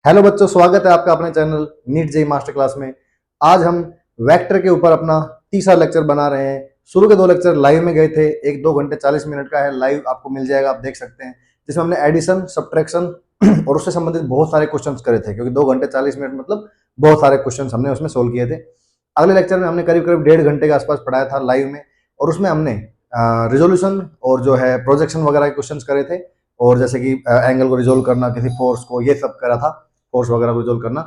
Hello बच्चों, स्वागत है आपका अपने channel NEET JEE master class में। आज हम वेक्टर के ऊपर अपना तीसरा लेक्चर बना रहे हैं। शुरू के दो लेक्चर लाइव में गए थे, एक 2 घंटे 40 मिनट का है, लाइव आपको मिल जाएगा, आप देख सकते हैं, जिसमें हमने एडिशन, सब्ट्रैक्शन और उससे संबंधित बहुत सारे क्वेश्चंस करे थे, क्योंकि 2 घंटे 40 मिनट मतलब बहुत सारे क्वेश्चन हमने उसमें सोल्व किए थे। अगले लेक्चर में हमने करीब करीब 1.5 घंटे के आसपास पढ़ाया था लाइव में, और उसमें हमने रिजोल्यूशन और जो है प्रोजेक्शन वगैरह के क्वेश्चंस करे थे, और जैसे कि एंगल को रिजोल्व करना, किसी फोर्स को, ये सब करा था, फोर्स वगैरह को रिजोल्व करना।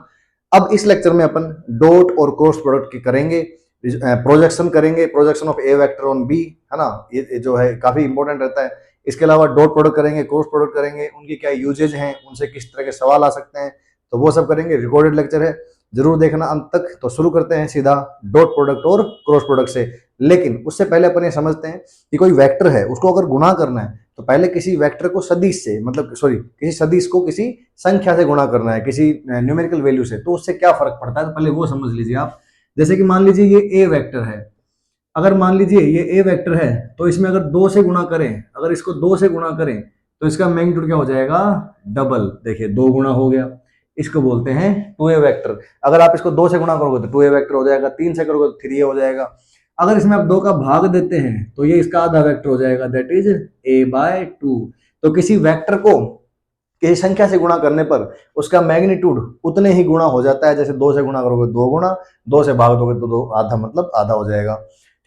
अब इस लेक्चर में अपन डॉट और क्रॉस प्रोडक्ट की करेंगे, प्रोजेक्शन करेंगे, projection of A vector on B, है ना, ये जो है काफी इंपॉर्टेंट रहता है। इसके अलावा डॉट प्रोडक्ट करेंगे, क्रॉस प्रोडक्ट करेंगे, उनकी क्या यूजेज हैं, उनसे किस तरह के सवाल आ सकते हैं, तो वो सब करेंगे। रिकॉर्डेड लेक्चर है, जरूर देखना अंत तक। तो शुरू करते हैं सीधा डॉट प्रोडक्ट और क्रॉस प्रोडक्ट से। लेकिन उससे पहले अपन ये समझते हैं कि कोई वेक्टर है, उसको अगर गुणा करना है तो पहले किसी वेक्टर को सदिश से, मतलब सॉरी, किसी सदिश को किसी संख्या से गुणा करना है, किसी न्यूमेरिकल वैल्यू से, तो उससे क्या फर्क पड़ता है, तो पहले वो समझ लीजिए आप। जैसे कि मान लीजिए ये ए वेक्टर है, अगर मान लीजिए ये ए वेक्टर है, तो इसमें अगर 2 से गुणा करें, अगर इसको 2 से गुणा करें तो इसका मैग्नीट्यूड क्या हो जाएगा, डबल। देखिए 2 गुणा हो गया, इसको बोलते हैं 2a वेक्टर। अगर आप इसको 2 से गुणा करोगे तो 2a वेक्टर हो जाएगा, 3 से करोगे तो 3a हो जाएगा। अगर इसमें आप 2 का भाग देते हैं तो ये इसका आधा वेक्टर हो जाएगा, दैट इज a/2। तो किसी वेक्टर को किसी संख्या से गुणा करने पर उसका मैग्नीट्यूड उतने ही गुणा हो जाता है, जैसे 2 से गुणा करोगे 2 गुणा, 2 से भाग दोगे तो 2 आधा, मतलब आधा हो जाएगा,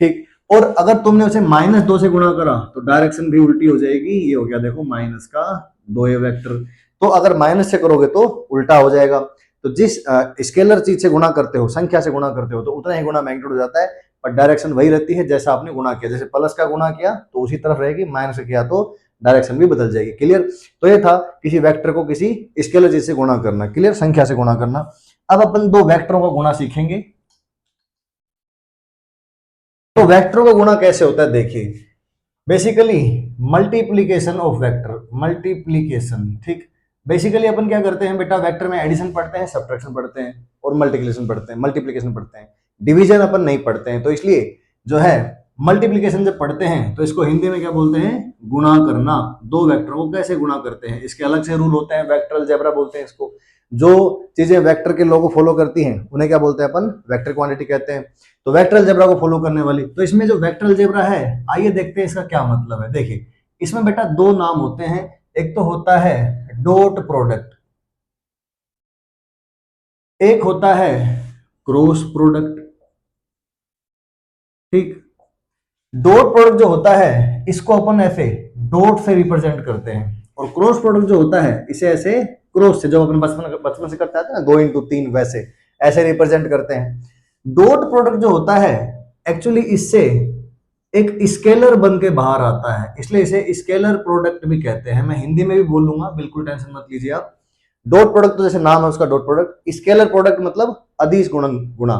ठीक। और अगर तुमने उसे -2 से गुणा करा तो डायरेक्शन भी उल्टी हो जाएगी, ये हो गया देखो माइनस का 2a वेक्टर। तो अगर माइनस से करोगे तो उल्टा हो जाएगा। तो जिस स्केलर चीज से गुणा करते हो, संख्या से गुणा करते हो, तो उतना ही गुणा मैग्नीट्यूड हो जाता है, पर डायरेक्शन वही रहती है जैसा आपने गुणा किया। जैसे प्लस का गुणा किया तो उसी तरफ रहेगी, माइनस किया तो डायरेक्शन भी बदल जाएगी। क्लियर? तो ये था किसी वेक्टर को किसी स्केलर चीज से गुणा करना, क्लियर, संख्या से गुणा करना। अब अपन 2 वेक्टरों का गुणा सीखेंगे। तो वेक्टरों का गुणा कैसे होता है, देखिए, basically multiplication of vector, multiplication, ठीक। बेसिकली अपन क्या करते हैं बेटा, वेक्टर में एडिशन पढ़ते हैं, सब्ट्रैक्शन पढ़ते हैं, और मल्टीप्लिकेशन पढ़ते हैं, मल्टीप्लिकेशन पढ़ते हैं, डिवीजन अपन नहीं पढ़ते हैं। तो इसलिए जो है मल्टीप्लिकेशन जब पढ़ते हैं तो इसको हिंदी में क्या बोलते हैं, गुणा करना। 2 वेक्टर को कैसे गुणा करते हैं, इसके अलग से रूल होते हैं, वेक्टर अलजेब्रा बोलते हैं इसको। जो चीजें वेक्टर के लॉ को फॉलो करती हैं उन्हें क्या बोलते हैं अपन, वेक्टर क्वांटिटी कहते हैं। तो वेक्टर अलजेब्रा को फॉलो करने वाली, तो इसमें जो वेक्टर अलजेब्रा है, आइए देखते हैं इसका क्या मतलब है। देखिए इसमें बेटा 2 नाम होते हैं, एक तो होता है डॉट प्रोडक्ट, एक होता है क्रॉस प्रोडक्ट, ठीक। डॉट प्रोडक्ट जो होता है इसको अपन ऐसे डॉट से रिप्रेजेंट करते हैं, और क्रॉस प्रोडक्ट जो होता है इसे ऐसे क्रॉस से, जो अपन बचपन से करते आते हैं ना, 2 × 3, वैसे ऐसे रिप्रेजेंट करते हैं। डॉट प्रोडक्ट जो होता है एक्चुअली इससे एक स्केलर बन के बाहर आता है, इसलिए इसे स्केलर प्रोडक्ट भी कहते हैं। मैं हिंदी में भी बोल लूंगा, बिल्कुल टेंशन मत लीजिए आप। डॉट प्रोडक्ट तो जैसे नाम है उसका डॉट प्रोडक्ट, स्केलर प्रोडक्ट मतलब अदिश गुणन गुणा,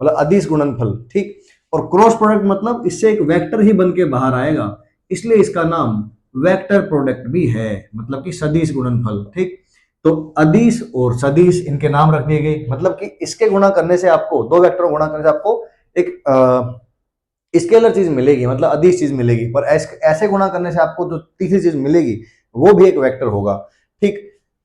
मतलब अदिश गुणनफल, ठीक। और क्रॉस प्रोडक्ट मतलब इससे एक वेक्टर ही बन के बाहर आएगा, इसलिए इसका नाम वेक्टर प्रोडक्ट भी है, मतलब कि सदिश गुणनफल, ठीक। तो अदिश और सदिश इनके नाम रख दिए गए, मतलब कि इसके गुणा करने से आपको, 2 वेक्टर गुणा करने से आपको एक स्केलर चीज मिलेगी, मतलब अदिश चीज मिलेगी, पर ऐसे गुणा करने से आपको जो तीसरी चीज मिलेगी वो भी एक वेक्टर होगा, ठीक।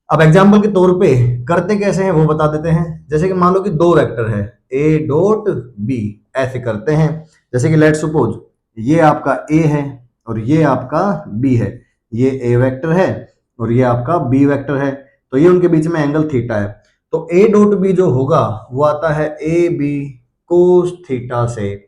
अब एग्जाम्पल के तौर पे करते कैसे हैं वो बता देते हैं। जैसे कि मान लो कि 2 वेक्टर है a डॉट b, ऐसे करते हैं। जैसे कि लेट सपोज ये आपका a है और ये आपका b है, ये a वेक्टर है और ये आपका b वेक्टर है, तो ये उनके बीच में एंगल थीटा है। तो a डॉट b जो होगा वो आता है ए बी कोस थीटा से,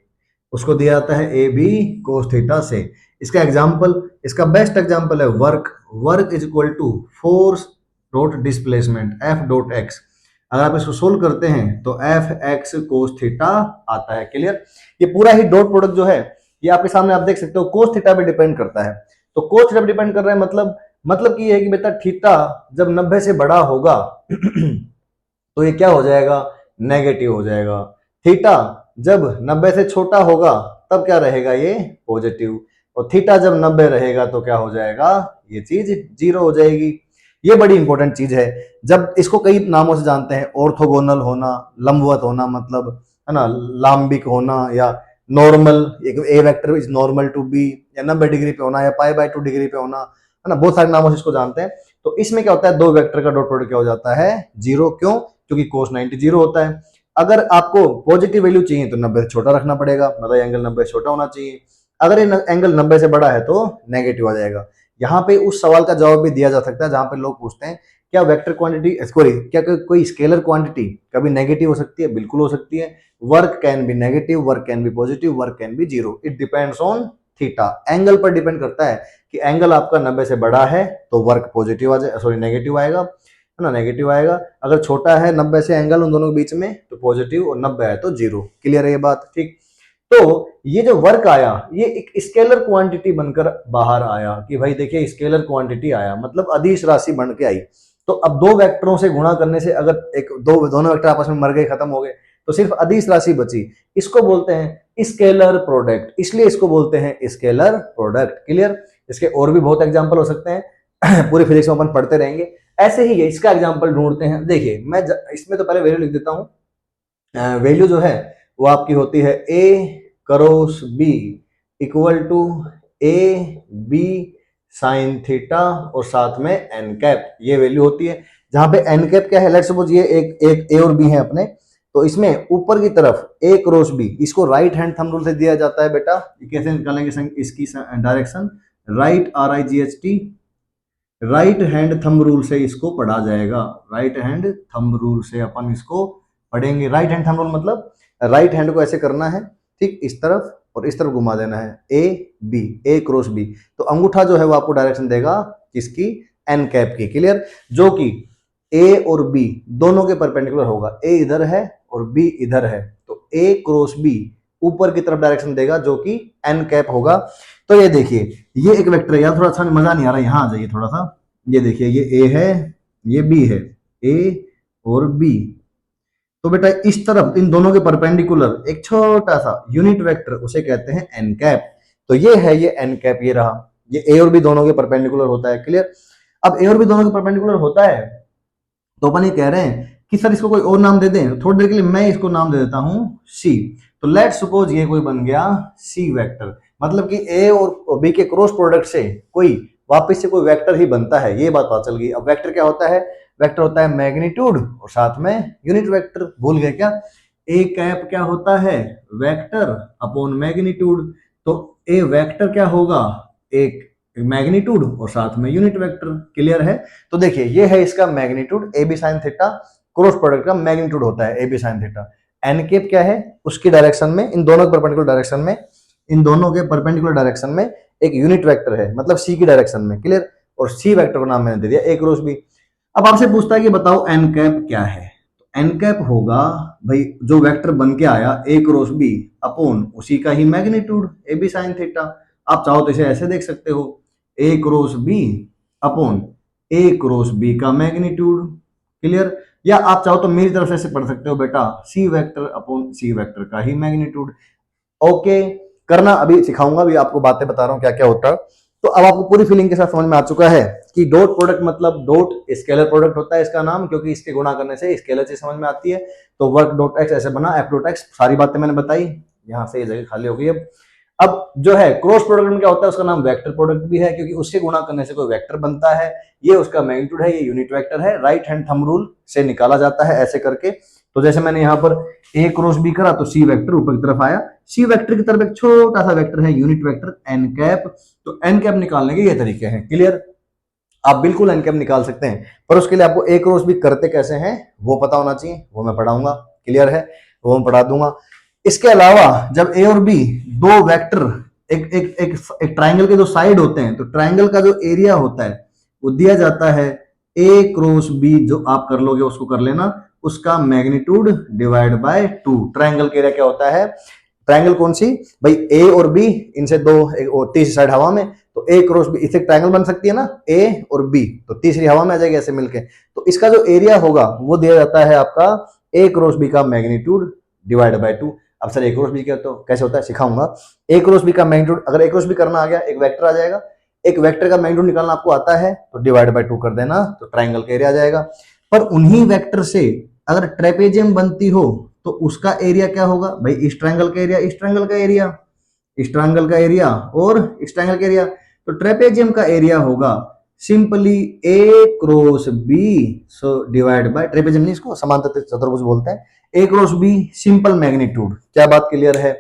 उसको दिया जाता है ए बी कोस थीटा से। इसका एग्जाम्पल, इसका बेस्ट एग्जाम्पल है work. Work is equal to force dot displacement F dot X. अगर आप इसको सोल्व करते हैं तो एफ एक्स कोस थीटा आता है, क्लियर। ये पूरा ही डॉट प्रोडक्ट जो है ये आपके सामने आप देख सकते हो, कोस थीटा पे डिपेंड करता है। तो कोस थीटा पे डिपेंड कर रहा है, मतलब कि ये है कि बेटा थीटा जब 90 से बड़ा होगा तो ये क्या हो जाएगा, नेगेटिव हो जाएगा। थीटा जब 90 से छोटा होगा तब क्या रहेगा, ये पॉजिटिव। और थीटा जब 90 रहेगा तो क्या हो जाएगा, ये चीज 0 हो जाएगी। ये बड़ी इंपॉर्टेंट चीज है। जब इसको कई नामों से जानते हैं, ऑर्थोगोनल होना, लंबवत होना, मतलब है ना, लाम्बिक होना, या नॉर्मल, एक A vector is normal to be, या 90 डिग्री पे होना, या π/2 डिग्री पे होना, है ना, बहुत सारे नामों से इसको जानते हैं। तो इसमें क्या होता है, दो वेक्टर का डॉट प्रोडक्ट क्या हो जाता है, 0। क्यों? क्योंकि cos 90 0 होता है। अगर आपको पॉजिटिव वैल्यू चाहिए तो 90 से छोटा रखना पड़ेगा, मतलब एंगल 90 से छोटा होना चाहिए। अगर ये एंगल 90 से बड़ा है तो नेगेटिव आ जाएगा। यहाँ पे उस सवाल का जवाब भी दिया जा सकता है जहां पे लोग पूछते हैं क्या वेक्टर क्वांटिटी, सॉरी, क्या कोई स्केलर क्वांटिटी कभी नेगेटिव हो सकती है? बिल्कुल हो सकती है। Work can be negative, work can be positive, work can be 0। It depends on theta. Angle पर डिपेंड करता है कि एंगल आपका 90 से बड़ा है तो वर्क पॉजिटिव आ जाए, सॉरी नेगेटिव आएगा, है ना, नेगेटिव आएगा। अगर छोटा है 90 से एंगल उन दोनों के बीच में तो पॉजिटिव, और 90 है तो 0। क्लियर है ये बात? ठीक। तो ये जो वर्क आया ये एक स्केलर क्वांटिटी बनकर बाहर आया कि भाई देखिए स्केलर क्वांटिटी आया, मतलब अदिश राशि बन के आई। तो अब दो वेक्टरों से गुणा करने से अगर एक दोनों वेक्टर आपस में मर गए, खत्म हो गए, तो सिर्फ अदिश राशि बची। इसको बोलते हैं स्केलर प्रोडक्ट, इसलिए इसको बोलते हैं स्केलर प्रोडक्ट। क्लियर? इसके और भी बहुत एग्जांपल हो सकते हैं पूरी फिजिक्स में अपन पढ़ते रहेंगे। ऐसे ही है, इसका एग्जांपल ढूंढते हैं। देखिए मैं इसमें तो पहले वैल्यू लिख देता हूं। वैल्यू जो है वो आपकी होती है a cross b equal to a b sine theta और साथ में n कैप, ये वैल्यू होती है। जहां पे n कैप क्या है, लेट्स सपोज ये एक a और b है अपने, तो इसमें ऊपर की तरफ a क्रॉस b, इसको राइट हैंड थंब रूल से दिया जाता है बेटा। ये कैसे निकालेंगे इसकी direction? Right RIGHT, right hand thumb rule से इसको पढ़ा जाएगा। राइट हैंड थंब रूल से अपन इसको पढ़ेंगे। राइट हैंड थंब रूल मतलब राइट हैंड को ऐसे करना है, ठीक, इस तरफ और इस तरफ घुमा देना है, ए क्रॉस बी। तो अंगूठा जो है वो आपको डायरेक्शन देगा किसकी? एन कैप की। क्लियर? जो कि ए और बी दोनों के परपेंडिकुलर होगा। ए इधर है और बी इधर है, तो ए क्रॉस बी ऊपर की तरफ डायरेक्शन देगा जो कि एन कैप होगा। तो ये देखिए ये एक वेक्टर है यार, थोड़ा अच्छा मजा नहीं आ रहा, यहां आ जाइए थोड़ा सा। ये देखिए ये ए है, ये बी है, ए और बी। तो बेटा इस तरफ इन दोनों के परपेंडिकुलर एक छोटा सा यूनिट वेक्टर, उसे कहते हैं एन कैप। तो ये है ये एन कैप, ये रहा, ये ए और बी दोनों के परपेंडिकुलर होता है। क्लियर? अब ए और बी दोनों के परपेंडिकुलर होता है तो अपन ये कह रहे हैं कि सर इसको कोई और नाम दे दें। थोड़ी देर के लिए मैं इसको नाम दे देता हूं सी। तो लेट्स सपोज ये कोई बन गया सी वेक्टर, मतलब कि ए और बी के क्रॉस प्रोडक्ट से कोई वापस से कोई वेक्टर ही बनता है, ये बात पता चल गई। अब वेक्टर क्या होता है? वेक्टर होता है मैग्नीट्यूड और साथ में यूनिट वेक्टर। भूल गए क्या? ए कैप क्या होता है? Vector upon magnitude. तो ए वेक्टर क्या होगा? एक मैग्नीट्यूड और साथ में यूनिट वेक्टर। क्लियर है? तो देखिए ये है इसका magnitude, A B sine theta, cross product का मैग्नीट्यूड होता है A B sine theta. N cap क्या है? उसकी डायरेक्शन में, इन दोनों के परपेंडिकुलर डायरेक्शन में, इन दोनों के परपेंडिकुलर डायरेक्शन में एक यूनिट वेक्टर है, मतलब सी की डायरेक्शन में। क्लियर? और सी वेक्टर को नाम मैंने दे दिया ए क्रॉस बी। अब आपसे पूछता है कि बताओ एन कैप क्या है? एन कैप होगा भाई जो वेक्टर बन के आया ए क्रॉस बी अपॉन उसी का ही magnitude A B sine theta. आप चाहो तो इसे ऐसे देख सकते हो, A cross B upon A cross B का मैग्नीट्यूड। क्लियर? या आप चाहो तो मेरी तरफ से ऐसे पढ़ सकते हो बेटा, C vector upon C vector का ही मैग्नीट्यूड। ओके, करना अभी सिखाऊंगा, अभी आपको बातें बता रहा हूं क्या क्या होता है। तो अब आपको पूरी फीलिंग के साथ समझ में आ चुका है कि डॉट प्रोडक्ट मतलब डॉट स्केलर प्रोडक्ट होता है इसका नाम, क्योंकि इसके गुणा करने से स्केलर चीज समझ में आती है। तो वर्क डॉट एक्स ऐसे बना, एफ डॉट एक्स, सारी बातें मैंने बताई। यहां से ये जगह खाली हो गई। अब जो है क्रॉस प्रोडक्ट में क्या होता है, उसका नाम वेक्टर प्रोडक्ट भी है, क्योंकि उससे गुणा करने से कोई वेक्टर बनता है। ये उसका मैग्नीट्यूड है, ये यूनिट वेक्टर है, राइट हैंड थंब रूल से निकाला जाता है ऐसे करके। तो जैसे मैंने यहाँ पर ए क्रॉस बी करा तो सी वेक्टर ऊपर की तरफ आया, सी वेक्टर की तरफ एक छोटा सा वेक्टर है यूनिट वेक्टर एन कैप। तो एन कैप निकालने के ये तरीके हैं। क्लियर? आप बिल्कुल एन कैप निकाल सकते हैं, पर उसके लिए आपको ए क्रॉस बी करते कैसे हैं वो पता होना चाहिए, वो मैं पढ़ाऊंगा। क्लियर है? वो मैं पढ़ा दूंगा। इसके अलावा जब ए और बी दो वेक्टर एक एक एक एक ट्राइंगल के जो साइड होते हैं, तो ट्राइंगल का जो एरिया होता है वो दिया जाता है ए क्रॉस बी, जो आप कर लोगे उसको कर लेना, उसका मैग्नीट्यूड डिवाइड बाय 2। ट्राइंगल का एरिया क्या होता है? ट्राइंगल कौन सी भाई? ए और बी, इनसे दो तीसरी साइड हवा में, तो ए क्रॉस बी, इससे ट्राइंगल बन सकती है ना, ए और बी, तो तीसरी हवा में आ जाएगी ऐसे मिलके। तो इसका जो एरिया होगा वो दिया जाता है आपका ए क्रॉस बी का मैग्नीट्यूड डिवाइड बाय 2। अब सर ए क्रॉस बी क्या तो कैसे होता है सिखाऊंगा। ए क्रॉस बी का मैग्नीट्यूड, अगर ए क्रॉस बी करना आ गया, एक वेक्टर आ जाएगा, एक वेक्टर का मैग्नीट्यूड निकालना आपको आता है तो डिवाइड बाय 2 कर देना, तो ट्राइंगल का एरिया आ जाएगा। पर उन्हीं वेक्टर से अगर ट्रेपेजियम बनती हो तो उसका एरिया क्या होगा भाई? इस ट्रायंगल का एरिया, इस ट्रायंगल का एरिया, इस ट्रायंगल का एरिया और इस ट्रायंगल का एरिया। तो ट्रेपेजियम का एरिया होगा simply A cross B so divide by trapezium, नहीं इसको समांतर चतुर्भुज बोलते हैं, A cross B simple magnitude. क्या बात क्लियर है?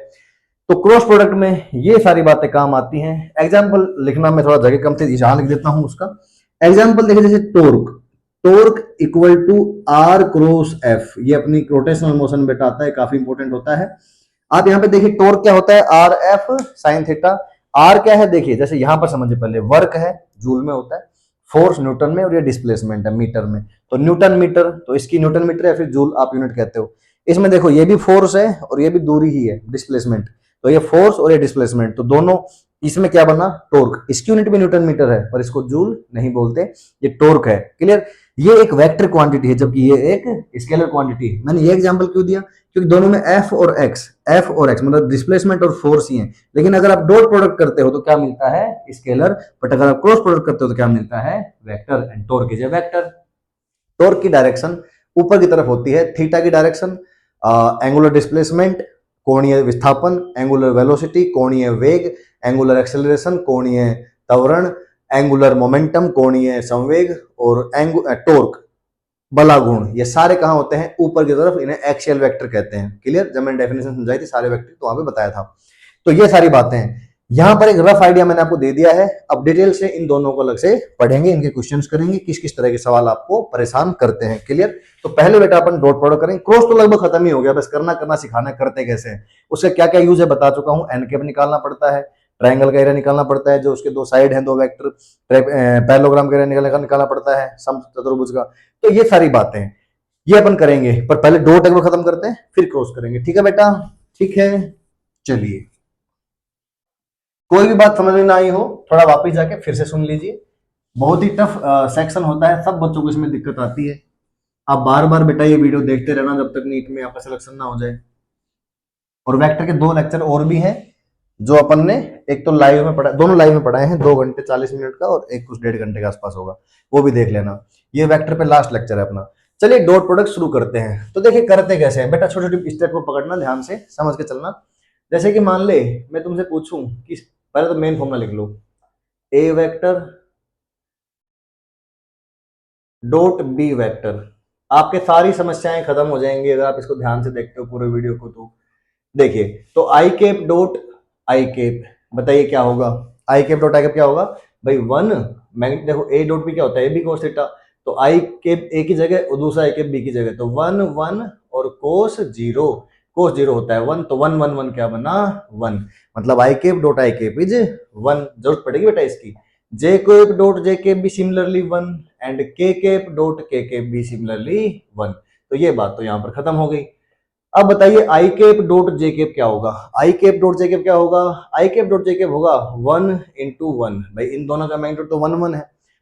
तो क्रॉस प्रोडक्ट में ये सारी बातें काम आती हैं। एग्जाम्पल लिखना में थोड़ा जगह कम थी, यहाँ लिख देता हूं उसका एग्जाम्पल। देखिए जैसे torque, torque equal to R cross F, ये अपनी रोटेशनल मोशन बेटा आता है, काफी इंपॉर्टेंट होता है। आप यहाँ पे देखिए टोर्क क्या होता है, R F sine theta. R क्या है देखिए, जैसे यहां पर समझिए, पहले वर्क है जूल में होता है, फोर्स न्यूटन में, और ये डिस्प्लेसमेंट है मीटर में। तो न्यूटन मीटर, तो इसकी न्यूटन मीटर या फिर जूल आप यूनिट कहते हो। इसमें देखो ये भी फोर्स है और ये भी दूरी ही है, डिस्प्लेसमेंट। तो ये फोर्स और ये डिस्प्लेसमेंट, तो दोनों इसमें क्या बना, टोर्क। इसकी यूनिट भी न्यूटन मीटर है पर इसको जूल नहीं बोलते, ये टोर्क है। क्लियर? ये एक वेक्टर क्वांटिटी है जबकि ये एक स्केलर क्वांटिटी है। मैंने ये एग्जांपल क्यों दिया, क्योंकि दोनों में एफ और एक्स मतलब डिस्प्लेसमेंट और फोर्स ही है। लेकिन अगर आप डॉट प्रोडक्ट करते हो तो क्या मिलता है, स्केलर। बट अगर आप क्रॉस प्रोडक्ट करते हो तो क्या मिलता है, vector. And torque is a vector. Torque की डायरेक्शन ऊपर की तरफ होती है, थीटा की डायरेक्शन एंगुलर डिस्प्लेसमेंट, कोणीय विस्थापन, एंगुलर वेलोसिटी, कोणीय वेग, एंगुलर एक्सेलरेशन, कोणीय त्वरण, एंगुलर मोमेंटम, कोणीय संवेग, और टॉर्क बला गुण, ये सारे कहां होते हैं, ऊपर की तरफ। इन्हें एक्सियल वेक्टर कहते हैं। क्लियर? जब मैंने डेफिनेशन समझाई थी सारे वेक्टर तो वहां पे बताया था। तो ये सारी बातें हैं। यहां पर एक रफ आइडिया मैंने आपको दे दिया है। अब डिटेल से इन दोनों को अलग से पढ़ेंगे, इनके क्वेश्चंस करेंगे, किस किस तरह के सवाल आपको परेशान करते हैं। क्लियर? तो पहले बेटा अपन डॉट प्रोडक्ट करेंगे। क्रॉस तो लगभग खत्म ही हो गया, बस करना सिखाना करते कैसे हैं, उसका क्या क्या यूज है बता चुका हूं। एन कैप निकालना पड़ता है, ट्राइंगल का एरिया निकालना पड़ता है, जो उसके दो साइड हैं, दो वेक्टर, पैरेललोग्राम का एरिया निकालना पड़ता है, समचतुर्भुज का। तो ये सारी बातें ये अपन करेंगे, पर पहले डॉट एक बार खत्म करते हैं फिर क्रॉस करेंगे। ठीक है बेटा? ठीक है, चलिए। कोई भी बात समझ में ना आई हो थोड़ा वापस जाके फिर से सुन लीजिए। बहुत ही टफ सेक्शन होता है, सब बच्चों को इसमें दिक्कत आती है। आप बार बार बेटा ये वीडियो देखते रहना जब तक नीट में आपका सिलेक्शन ना हो जाए। और वेक्टर के 2 लेक्चर और भी हैं जो अपन ने एक तो लाइव में पढ़ा, दोनों लाइव में पढ़ाए हैं, 2 घंटे 40 मिनट का, और एक कुछ 1.5 घंटे के आसपास होगा, वो भी देख लेना। ये वेक्टर पे लास्ट लेक्चर है अपना। चलिए डॉट प्रोडक्ट शुरू करते हैं। तो देखिए करते कैसे हैं बेटा, छोटे छोटे स्टेप को पकड़ना, ध्यान से समझ के चलना। जैसे कि मान ले मैं तुमसे पूछूं कि पहले तो मेन फॉर्मूला लिख लो, ए वेक्टर डॉट बी वेक्टर। आपके सारी समस्याएं खत्म हो जाएंगी अगर आप इसको ध्यान से देखते हो पूरे वीडियो को। तो देखिए, तो आई कैप डॉट आई कैप, बताइए क्या होगा, आई कैप डॉट आई कैप क्या होगा भाई, 1 मैग्नेट। देखो ए डॉट बी क्या होता है, ए बी कोस थीटा, तो आई कैप ए की जगह और दूसरा आई कैप बी की जगह, तो 1 1 और कोस 0, कोस 0 होता है 1, तो 1 1 1 क्या बना 1, मतलब I cap dot I cap is 1। जरूरत पड़ेगी बेटा इसकी। J cap dot J cap भी similarly 1 and K cap dot K cap भी सिमिलरली 1। तो ये बात तो यहां पर खत्म हो गई। अब बताइए आई कैप डॉट जे कैप क्या होगा, आई कैप डॉट जे कैप क्या होगा, आई कैप डॉट जे कैप होगा 1 इंटू 1। भाई इन दोनों का मैग्नीट्यूड तो 1 1 है,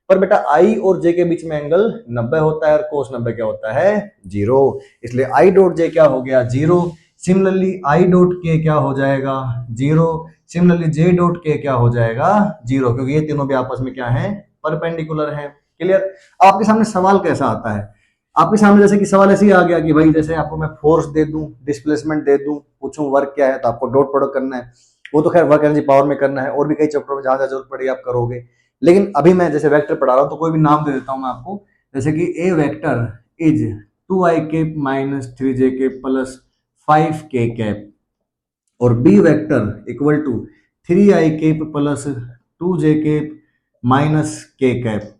पर बेटा आई और जे के बीच में एंगल 90 होता है और कोस 90 क्या होता है 0, इसलिए आई डॉट जे क्या हो गया 0। सिमिलरली आई डॉट के क्या हो जाएगा 0, सिमिलरली जे डॉट के क्या हो जाएगा 0, क्योंकि ये तीनों भी आपस में क्या है, परपेंडिकुलर है। क्लियर? आपके सामने सवाल कैसा आता है, आपके सामने जैसे कि सवाल ऐसे ही आ गया कि भाई जैसे आपको मैं फोर्स दे दूं, डिस्प्लेसमेंट दे दूं, पूछूं वर्क क्या है, तो आपको डॉट प्रोडक्ट करना है। वो तो खैर वर्क एनर्जी पावर में करना है, और भी कई चैप्टर में जहां जहां जरूरत पड़ेगी आप करोगे। लेकिन अभी मैं जैसे वेक्टर पढ़ा रहा हूं तो कोई भी नाम दे देता हूं मैं आपको, जैसे कि A vector is 2i cap minus 3j cap plus 5k cap, और B vector equal to 3i cap plus 2j cap minus k cap.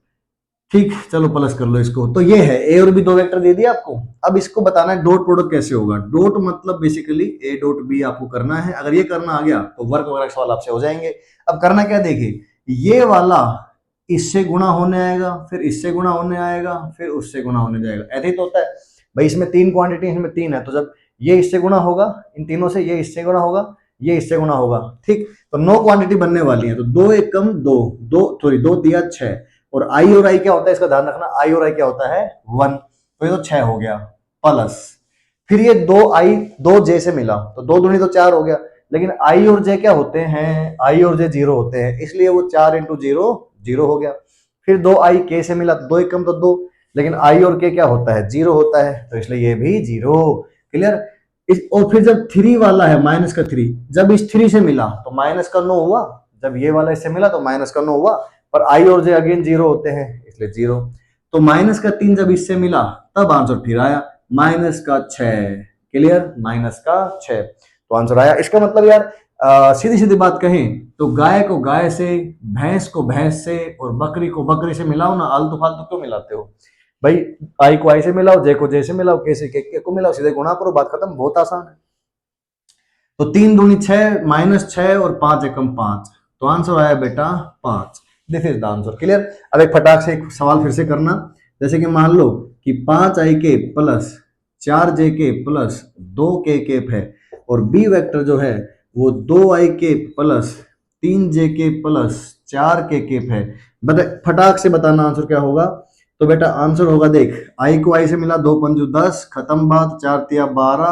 ठीक, चलो प्लस कर लो इसको। तो ये है ए और बी, 2 वेक्टर दे दिया आपको। अब इसको बताना है डॉट प्रोडक्ट कैसे होगा। डॉट मतलब बेसिकली ए डॉट बी आपको करना है। अगर ये करना आ गया तो वर्क वगैरह के सवाल आपसे हो जाएंगे। अब करना क्या, देखिए ये वाला इससे गुणा होने आएगा, फिर इससे गुणा होने आएगा, फिर उससे गुणा होने जाएगा, ऐसे ही तो होता है भाई। इसमें 3 क्वांटिटी, इसमें 3 है, तो जब ये इससे गुणा होगा इन तीनों से, ये इससे गुणा होगा, ये इससे गुणा होगा। ठीक, तो 9 क्वांटिटी बनने वाली है, तो 2 1 कम 2, 2 दिया 6, और आई और आई क्या होता है इसका ध्यान रखना, आई और आई क्या होता है 1, तो ये तो 6 हो गया प्लस, फिर ये 2i 2j से मिला तो 2 दूनी तो 4 हो गया। लेकिन आई और जे क्या होते हैं, आई और जे 0 होते हैं, इसलिए वो 4 इंटू 0 0 हो गया। फिर 2i k से मिला, 2 1 कम तो 2, लेकिन आई और k क्या होता है 0 होता है, तो इसलिए ये भी 0। क्लियर? और फिर जब 3 वाला है माइनस का 3, जब इस 3 से मिला तो माइनस का 9 हुआ, जब ये वाला इससे मिला तो माइनस का 9 हुआ, पर आई और जे अगेन जीरो होते हैं इसलिए जीरो। तो माइनस का 3 जब इससे मिला तब आंसर फिर आया माइनस का 6। क्लियर, माइनस का 6 तो आंसर आया। इसका मतलब यार सीधी सीधी बात कहें तो गाय को गाय से, भैंस को भैंस से और बकरी को बकरी से मिलाओ ना, आलतू फालतू क्यों मिलाते हो भाई? आई को आई से मिलाओ, जे को जे से मिलाओ, के से के को मिलाओ, सीधे गुणा करो, बात खत्म, बहुत आसान है। तो 3 दूनी 6, माइनस 6 और 5 एकम 5, तो आंसर आया बेटा 5। This is the answer. Clear. अब एक फटाक से एक सवाल फिर से करना, जैसे कि मान लो कि 5 आई के प्लस 4 जे के प्लस 2 के केप है और बी वेक्टर जो है वो 2 आई के प्लस 3 जे के प्लस 4 के केप है। बता, फटाक से बताना आंसर क्या होगा। तो बेटा आंसर होगा, देख आई को आई से मिला, 2 पंजू 10, खत्म बात, 4 तिया 12,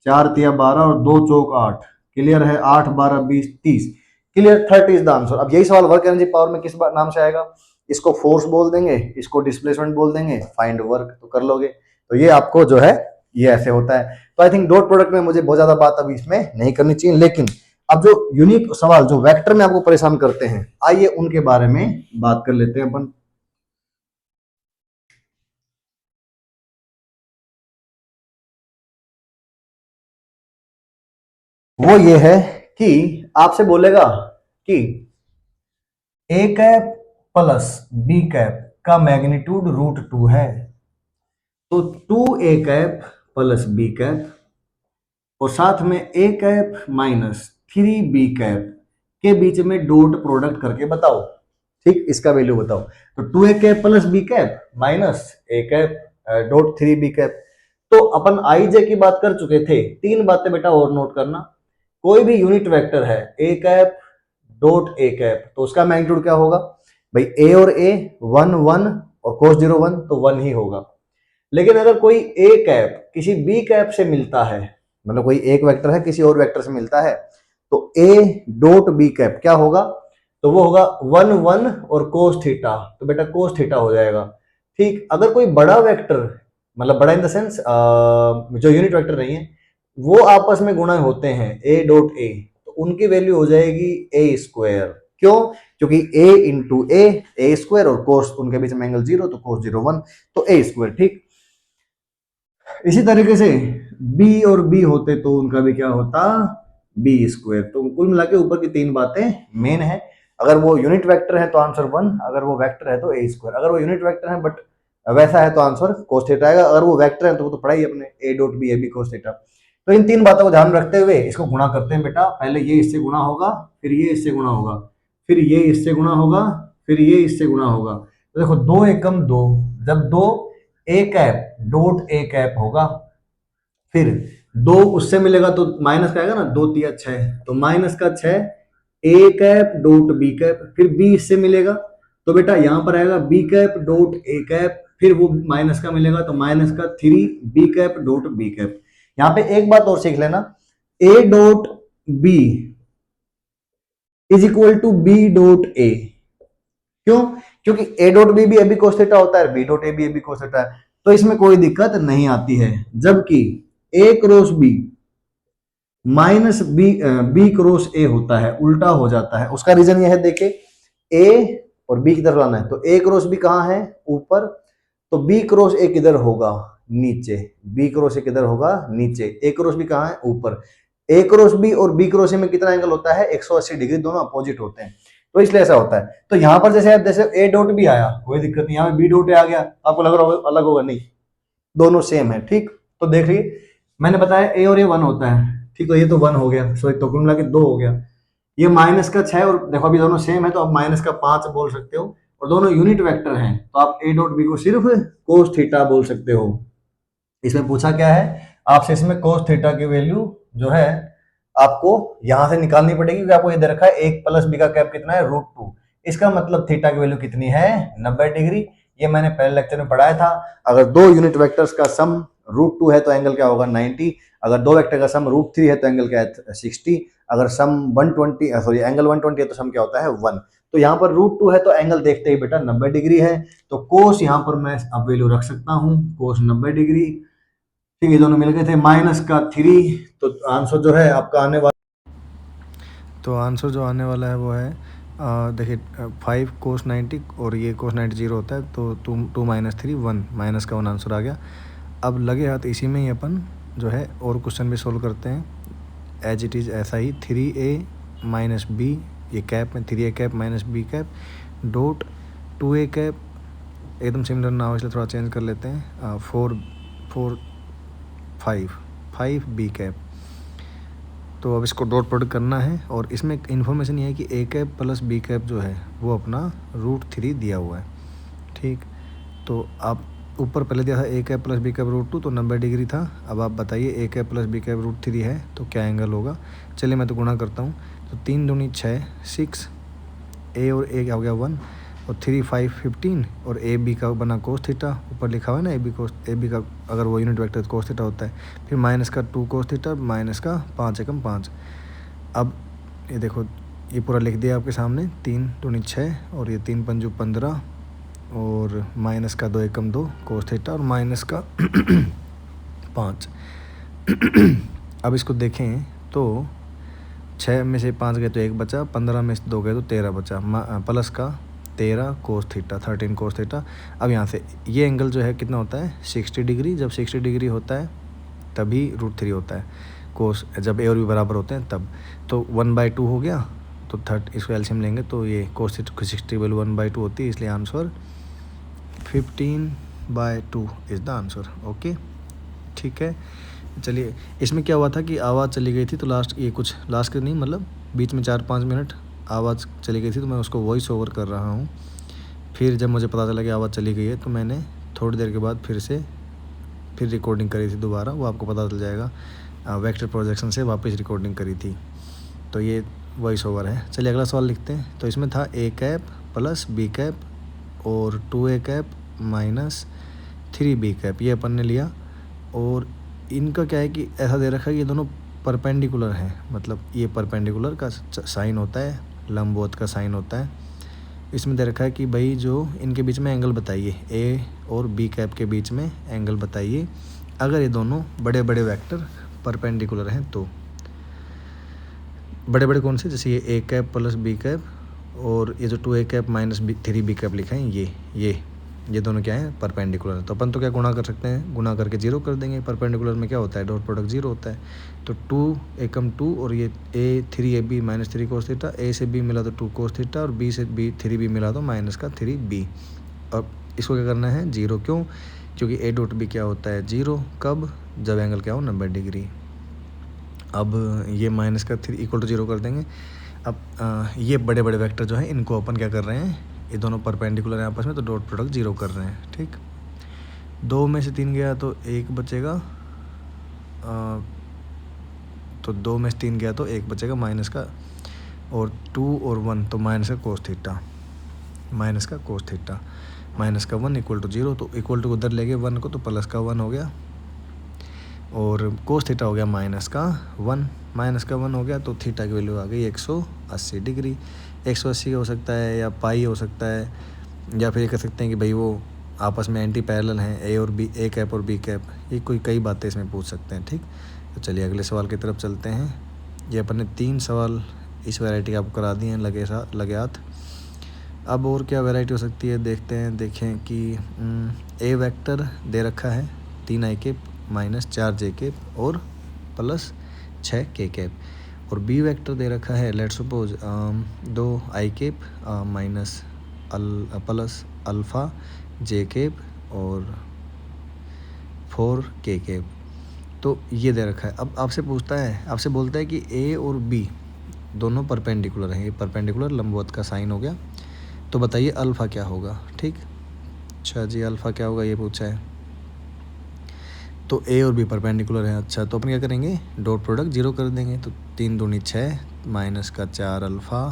4 तिया 12 और 2 चौक 8। क्लियर है, 8 12 20 30। Clear, 30 is the answer. अब यही सवाल वर्क एनर्जी पावर में किस नाम से आएगा? इसको फोर्स बोल देंगे, इसको डिस्प्लेसमेंट बोल देंगे, फाइंड वर्क तो कर लोगे। तो ये आपको जो है ये ऐसे होता है। तो आई थिंक डॉट प्रोडक्ट में मुझे बहुत ज्यादा बात अभी इसमें नहीं करनी चाहिए, लेकिन अब जो यूनिक सवाल जो वेक्टर में आपको परेशान करते हैं, आइए उनके बारे में बात कर लेते हैं अपन। वो ये है कि आपसे बोलेगा कि ए कैप प्लस बी कैप का मैग्नीट्यूड √2 है, तो 2 A cap plus B cap और साथ में A cap minus 3 B cap के बीच में डॉट प्रोडक्ट करके बताओ। ठीक, इसका वैल्यू बताओ। तो 2 A cap plus B cap minus A cap dot 3 B cap. तो अपन आई जे की बात कर चुके थे, 3 बातें बेटा और नोट करना। कोई भी यूनिट वेक्टर है ए कैप डॉट ए कैप, तो उसका मैग्नीट्यूड क्या होगा भाई? ए और ए 1 1 और cos 0 1, तो 1 ही होगा। लेकिन अगर कोई ए कैप किसी बी कैप से मिलता है, मतलब कोई एक वेक्टर है किसी और वेक्टर से मिलता है, तो ए डॉट बी कैप क्या होगा? तो वो होगा 1 1 और cos थीटा, तो बेटा cos थीटा हो जाएगा। ठीक, अगर कोई बड़ा वेक्टर, मतलब बड़ा इन द सेंस जो यूनिट वेक्टर नहीं है, वो आपस में गुणा होते हैं ए डॉट ए, तो उनकी वैल्यू हो जाएगी ए स्क्वायर। क्यों? क्योंकि ए इंटू ए स्क्वायर और कोस उनके बीच में एंगल 0, तो cos 0 1, तो ए स्क्वायर। ठीक, इसी तरीके से बी और बी होते तो उनका भी क्या होता? B square. तो कुल मिला के ऊपर की 3 बातें मेन है। अगर वो यूनिट वेक्टर है तो आंसर 1, अगर वो वेक्टर है तो ए स्क्वायर। अगर वो यूनिट वेक्टर है बट वैसा है तो आंसर cos थीटा आएगा। अगर वो वेक्टर है तो वो तो पढ़ा ही अपने, A dot B A B cos theta. तो इन 3 बातों को ध्यान रखते हुए इसको गुणा करते हैं बेटा। पहले ये इससे गुणा होगा, फिर ये इससे गुणा होगा, फिर ये इससे गुणा होगा, फिर ये इससे गुणा होगा। तो देखो 2 एकम 2, जब 2 A cap dot A cap होगा, फिर 2 उससे मिलेगा तो माइनस का आएगा ना, 2 तिया 6, तो माइनस का 6 A cap dot B cap, फिर बी इससे मिलेगा तो बेटा यहां पर आएगा B cap dot A cap, फिर वो माइनस का मिलेगा तो माइनस का 3 B cap dot B cap. यहां पे एक बात और सीख लेना, A dot B is equal to B dot A. क्यों? क्योंकि ए डॉट बी भी ए बी cos थीटा होता है, बी डॉट ए भी ए बी cos थीटा है, तो इसमें कोई दिक्कत नहीं आती है। जबकि A cross B minus B cross A होता है, उल्टा हो जाता है। उसका रीजन यह है, देखे ए और बी की तरफ लाना है, तो ए क्रॉस बी कहां है? ऊपर, तो बी क्रॉस ए किधर होगा? नीचे। बी क्रॉस ए किधर होगा? नीचे। ए क्रॉस बी कहां है? ऊपर। ए क्रॉस बी और बी क्रॉस ए में कितना एंगल होता है? 180 डिग्री, दोनों अपोजिट होते हैं, तो इसलिए ऐसा होता है। तो यहां पर जैसे ए डॉट बी आया, कोई दिक्कत नहीं, यहाँ पे बी डॉट ए आ गया, आपको लग रहा होगा अलग होगा, नहीं, दोनों सेम है। ठीक, तो देख लीजिए मैंने बताया ए और ए 1 होता है, ठीक, तो ये तो 1 हो गया, सॉरी, तो कुल मिला के 2 हो गया। ये माइनस का 6 और देखो अभी दोनों सेम है, तो आप माइनस का 5 बोल सकते हो, और दोनों यूनिट वेक्टर हैं, तो आप ए डॉट बी को सिर्फ cos थीटा बोल सकते हो। इसमें पूछा क्या है आपसे? इसमें cos थीटा की वैल्यू जो है आपको यहां से निकालनी पड़ेगी, क्योंकि आपको ये दे रखा है 1 प्लस बी का कैप कितना है? √2। इसका मतलब थीटा की वैल्यू कितनी है? 90 डिग्री। ये मैंने पहले लेक्चर में पढ़ाया था। अगर दो यूनिट वेक्टर्स का सम √2 है तो एंगल क्या होगा? 90। अगर दो वेक्टर का सम √3 है तो एंगल क्या है? 60। अगर सम 120 सॉरी एंगल 120 है तो सम क्या होता है? 1। तो यहाँ पर √2 है तो एंगल देखते ही बेटा 90 डिग्री है, तो कोस यहाँ पर मैं अब वैल्यू रख सकता हूँ, कोस 90 डिग्री। ठीक है, दोनों मिल गए थे, माइनस का 3, तो आंसर जो है आपका आने वाला, तो आंसर जो आने वाला है वो है देखिए 5 कोस 90 और ये कोस 90 जीरो होता है, तो 2 माइनस 3 1, माइनस का 1 आंसर आ गया। अब लगे हाथ इसी में ही अपन जो है और क्वेश्चन भी सोल्व करते हैं एज इट इज़ ऐसा ही। 3a माइनस बी, ये कैप में 3a cap minus B cap dot 2a cap, एकदम सिमिलर ना हो इसलिए थोड़ा चेंज कर लेते हैं, 5 बी कैप। तो अब इसको डॉट प्रोडक्ट करना है और इसमें इन्फॉर्मेशन ये है कि ए कैप प्लस बी कैप जो है वो अपना √3 दिया हुआ है, ठीक। तो आप ऊपर पहले दिया था ए कैप प्लस बी कैप √2, तो 90 डिग्री था। अब आप बताइए ए कैप प्लस बी कैप √3 है तो क्या एंगल होगा। चलिए मैं तो गुणा करता हूँ, तो 3 दूनी 6, 6 ए और ए क्या हो गया 1 और 3 5 15 और ए बी का बना कोस थीटा, ऊपर लिखा हुआ है ना ए बी का अगर वो यूनिट वेक्टर कोस थीटा होता है, फिर माइनस का 2 कोस थीटा माइनस का 5 एकम 5। अब ये देखो ये पूरा लिख दिया आपके सामने, 3 दूनी 6 और ये 3 पंजू 15 और माइनस का 2 एकम 2 कोस थीटा और माइनस का 5। अब इसको देखें तो 6 में से 5 गए तो 1 बचा, 15 में से 2 गए तो 13 बचा, प्लस का 13 कोस थीटा 13 कोस थीटा। अब यहाँ से ये एंगल जो है कितना होता है 60 डिग्री। जब 60 डिग्री होता है तभी √3 होता है कोस, जब ए और बी बराबर होते हैं तब। तो 1/2 हो गया, तो इसको एलसीएम लेंगे तो ये कोस थीटा की 60 वैल्यू 1/2 होती है, इसलिए answer 15/2 is the answer. Okay ठीक है। चलिए इसमें क्या हुआ था कि आवाज़ चली गई थी, तो लास्ट के नहीं मतलब बीच में 4-5 मिनट आवाज़ चली गई थी, तो मैं उसको वॉइस ओवर कर रहा हूँ। फिर जब मुझे पता चला कि आवाज़ चली गई है तो मैंने थोड़ी देर के बाद फिर रिकॉर्डिंग करी थी दोबारा, वो आपको पता चल जाएगा। वेक्टर प्रोजेक्शन से वापस रिकॉर्डिंग करी थी, तो ये वॉइस ओवर है। चलिए अगला सवाल लिखते हैं। तो इसमें था ए कैप प्लस बी कैप और 2a cap minus 3b cap, ये अपन ने लिया। और इनका क्या है कि ऐसा दे रखा है कि ये दोनों परपेंडिकुलर हैं, मतलब ये परपेंडिकुलर का साइन होता है, लंबवत का साइन होता है। इसमें दे रखा है कि भाई जो इनके बीच में एंगल बताइए, ए और बी कैप के बीच में एंगल बताइए अगर ये दोनों बड़े बड़े वेक्टर परपेंडिकुलर हैं। तो बड़े बड़े कौन से, जैसे ये ए कैप प्लस बी कैप और ये जो 2a cap minus 3b cap लिखा है, ये दोनों क्या है परपेंडिकुलर है। तो अपन तो क्या गुणा कर सकते हैं, गुणा करके 0 कर देंगे। परपेंडिकुलर में क्या होता है डॉट प्रोडक्ट 0 होता है। तो 2 एकम 2 और ये a 3ab minus 3 cos theta, a से b मिला तो 2 कोस थीटा और b से 3b मिला तो माइनस का 3b। अब इसको क्या करना है 0, क्यों, क्योंकि a डॉट b क्या होता है 0, कब, जब एंगल क्या हो 90 डिग्री। अब ये माइनस का 3 इक्वल टू 0 कर देंगे। अब ये बड़े बड़े वेक्टर जो हैं इनको अपन क्या कर रहे हैं, ये दोनों परपेंडिकुलर हैं आपस में, तो डॉट प्रोडक्ट 0 कर रहे हैं, ठीक। 2 में से 3 गया तो 1 बचेगा, तो 2 में से 3 गया तो 1 बचेगा माइनस का, और 2 और 1 तो माइनस का कोस थीटा, माइनस का 1 इक्वल टू 0। तो इक्वल टू उधर ले गए 1 को, तो प्लस का 1 हो गया और कोस थीटा हो गया माइनस का 1 हो गया। तो थीटा की वैल्यू आ गई 180 डिग्री। 180 हो सकता है या पाई हो सकता है, या फिर ये कह सकते हैं कि भाई वो आपस में एंटी पैरेलल हैं, ए कैप और बी कैप, ये कई बातें इसमें पूछ सकते हैं, ठीक। तो चलिए अगले सवाल की तरफ चलते हैं। ये अपन ने 3 सवाल इस वैरायटी आपको करा दिए हैं लगे हाथ। अब और क्या वैरायटी हो सकती है देखते हैं। देखें कि ए वेक्टर दे रखा है 3i cap minus 4j cap और प्लस 6k कैप, और बी वेक्टर दे रखा है let's suppose 2i cap minus plus alpha j cap और 4k कैप। तो ये दे रखा है। अब आपसे बोलता है कि a और b दोनों परपेंडिकुलर हैं, ये परपेंडिकुलर लंबवत का साइन हो गया। तो बताइए अल्फ़ा क्या होगा, ठीक। अच्छा जी, अल्फ़ा क्या होगा ये पूछा है। तो ए और बी परपेंडिकुलर है। अच्छा, तो अपन क्या करेंगे डॉट प्रोडक्ट 0 कर देंगे। तो 3 दूनी 6 माइनस का 4 अल्फ़ा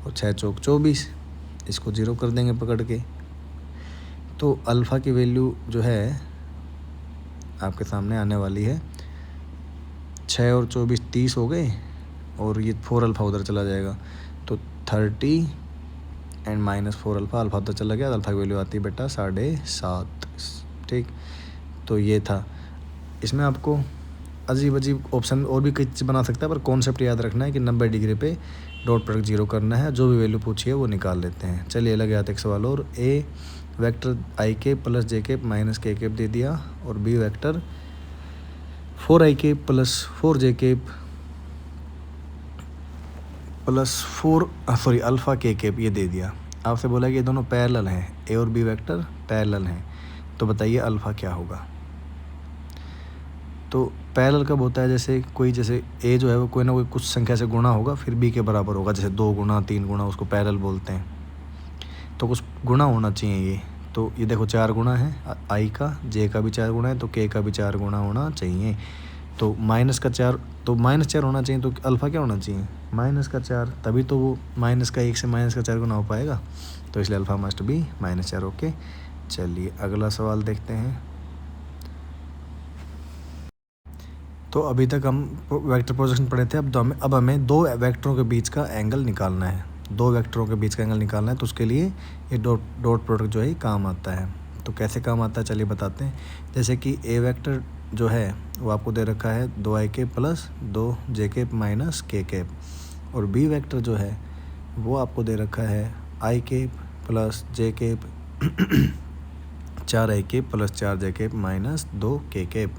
और 6 चौक 24, इसको 0 कर देंगे पकड़ के। तो अल्फ़ा की वैल्यू जो है आपके सामने आने वाली है 6 और 24 30 हो गए, और ये 4 अल्फ़ा उधर चला जाएगा तो 30 एंड माइनस 4 अल्फ़ा उधर चला गया। अल्फ़ा की वैल्यू आती है बेटा 7.5, ठीक। तो ये था। इसमें आपको अजीब अजीब ऑप्शन और भी कई चीज़ बना सकता है, पर कॉन्सेप्ट याद रखना है कि 90 डिग्री पे डॉट प्रोडक्ट जीरो करना है, जो भी वैल्यू पूछी है वो निकाल लेते हैं। चलिए लगे आते एक सवाल और। A vector I cap plus J cap minus K cap दे दिया, और B vector 4i cap plus 4j cap plus 4 alpha K cap ये दे दिया। आपसे बोला कि ये दोनों पैरेलल हैं, ए और बी वेक्टर पैरेलल हैं, तो बताइए अल्फ़ा क्या होगा। तो पैरेलल कब होता है, जैसे ए जो है वो कोई ना कोई कुछ संख्या से गुणा होगा, फिर बी के बराबर होगा, जैसे 2 गुणा 3 गुणा, उसको पैरेलल बोलते हैं। तो कुछ गुणा होना चाहिए ये। तो ये देखो 4 गुणा है आई का, जे का भी 4 गुणा है, तो के का भी 4 गुणा होना चाहिए। तो -4, तो -4 होना चाहिए, तो अल्फ़ा क्या होना चाहिए, -4, तभी तो वो माइनस का 1 से -4 गुना हो पाएगा, तो इसलिए अल्फ़ा मस्ट बी -4। ओके, चलिए अगला सवाल देखते हैं। तो अभी तक हम वेक्टर प्रोजेक्शन पढ़े थे, अब हमें दो वेक्टरों के बीच का एंगल निकालना है। दो वेक्टरों के बीच का एंगल निकालना है, तो उसके लिए ये डॉट प्रोडक्ट जो है काम आता है। तो कैसे काम आता है चलिए बताते हैं। जैसे कि ए वेक्टर जो है वो आपको दे रखा है 2i cap plus 2j cap minus K cap, और बी वेक्टर जो है वो आपको दे रखा है i cap plus j cap 4i cap plus 4j cap minus 2k cap.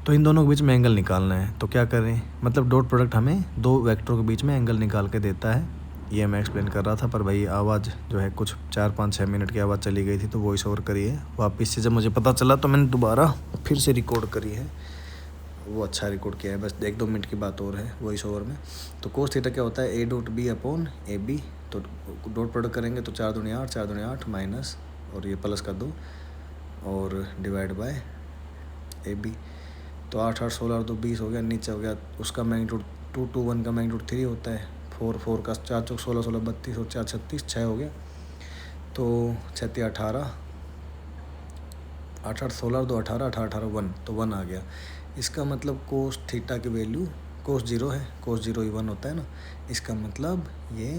तो इन दोनों के बीच में एंगल निकालना है, तो क्या करें, मतलब डॉट प्रोडक्ट हमें दो वेक्टरों के बीच में एंगल निकाल के देता है। ये मैं एक्सप्लेन कर रहा था, पर भाई आवाज़ जो है कुछ 4-5-6 मिनट की आवाज़ चली गई थी, तो वॉइस ओवर करी है वापस से। जब मुझे पता चला तो मैंने दोबारा फिर से रिकॉर्ड करी है, वो अच्छा रिकॉर्ड किया है, बस 1-2 मिनट की बात और है वॉइस ओवर में। तो कोस थीटा क्या होता है, A dot B upon A B. तो डॉट प्रोडक्ट करेंगे तो 4 दूनी 8, 4 दूनी 8 माइनस, और ये प्लस का 2 और डिवाइड बाय ए बी। तो 8 8 16 और 2 20 हो गया, नीचे हो गया उसका मैग्नीट्यूड 2 2 1 का मैग्नीट्यूड 3 होता है, 4 4 का 4 चौक 16 16 32 और 4 36 6 हो गया। तो 6 3 18 8 8 16 और 2 18 18 18 1, तो 1 आ गया। इसका मतलब कोस थीटा की वैल्यू कोस 0 है, कोस 0 ही 1 होता है ना। इसका मतलब ये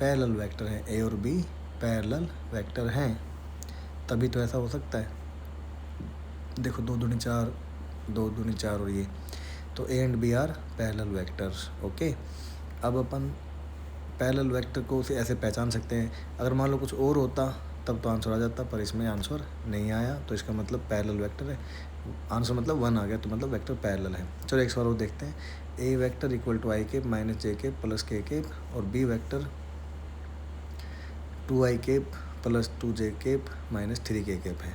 पैरेलल वेक्टर है, ए और बी पैरेलल वेक्टर हैं, तभी तो ऐसा हो सकता है। देखो 2 दूनी 4, 2 दूनी 4 और ये, तो A and B are parallel vectors. Okay, अब अपन पैरेलल वेक्टर को उसे ऐसे पहचान सकते हैं। अगर मान लो कुछ और होता तब तो आंसर आ जाता, पर इसमें आंसर नहीं आया, तो इसका मतलब पैरेलल वेक्टर है। आंसर मतलब 1 आ गया, तो मतलब वेक्टर पैरेलल है। चलो एक सवाल और देखते हैं। A vector equal to I cap minus J cap plus K cap, और B vector 2i cap plus 2j cap minus 3k cap है।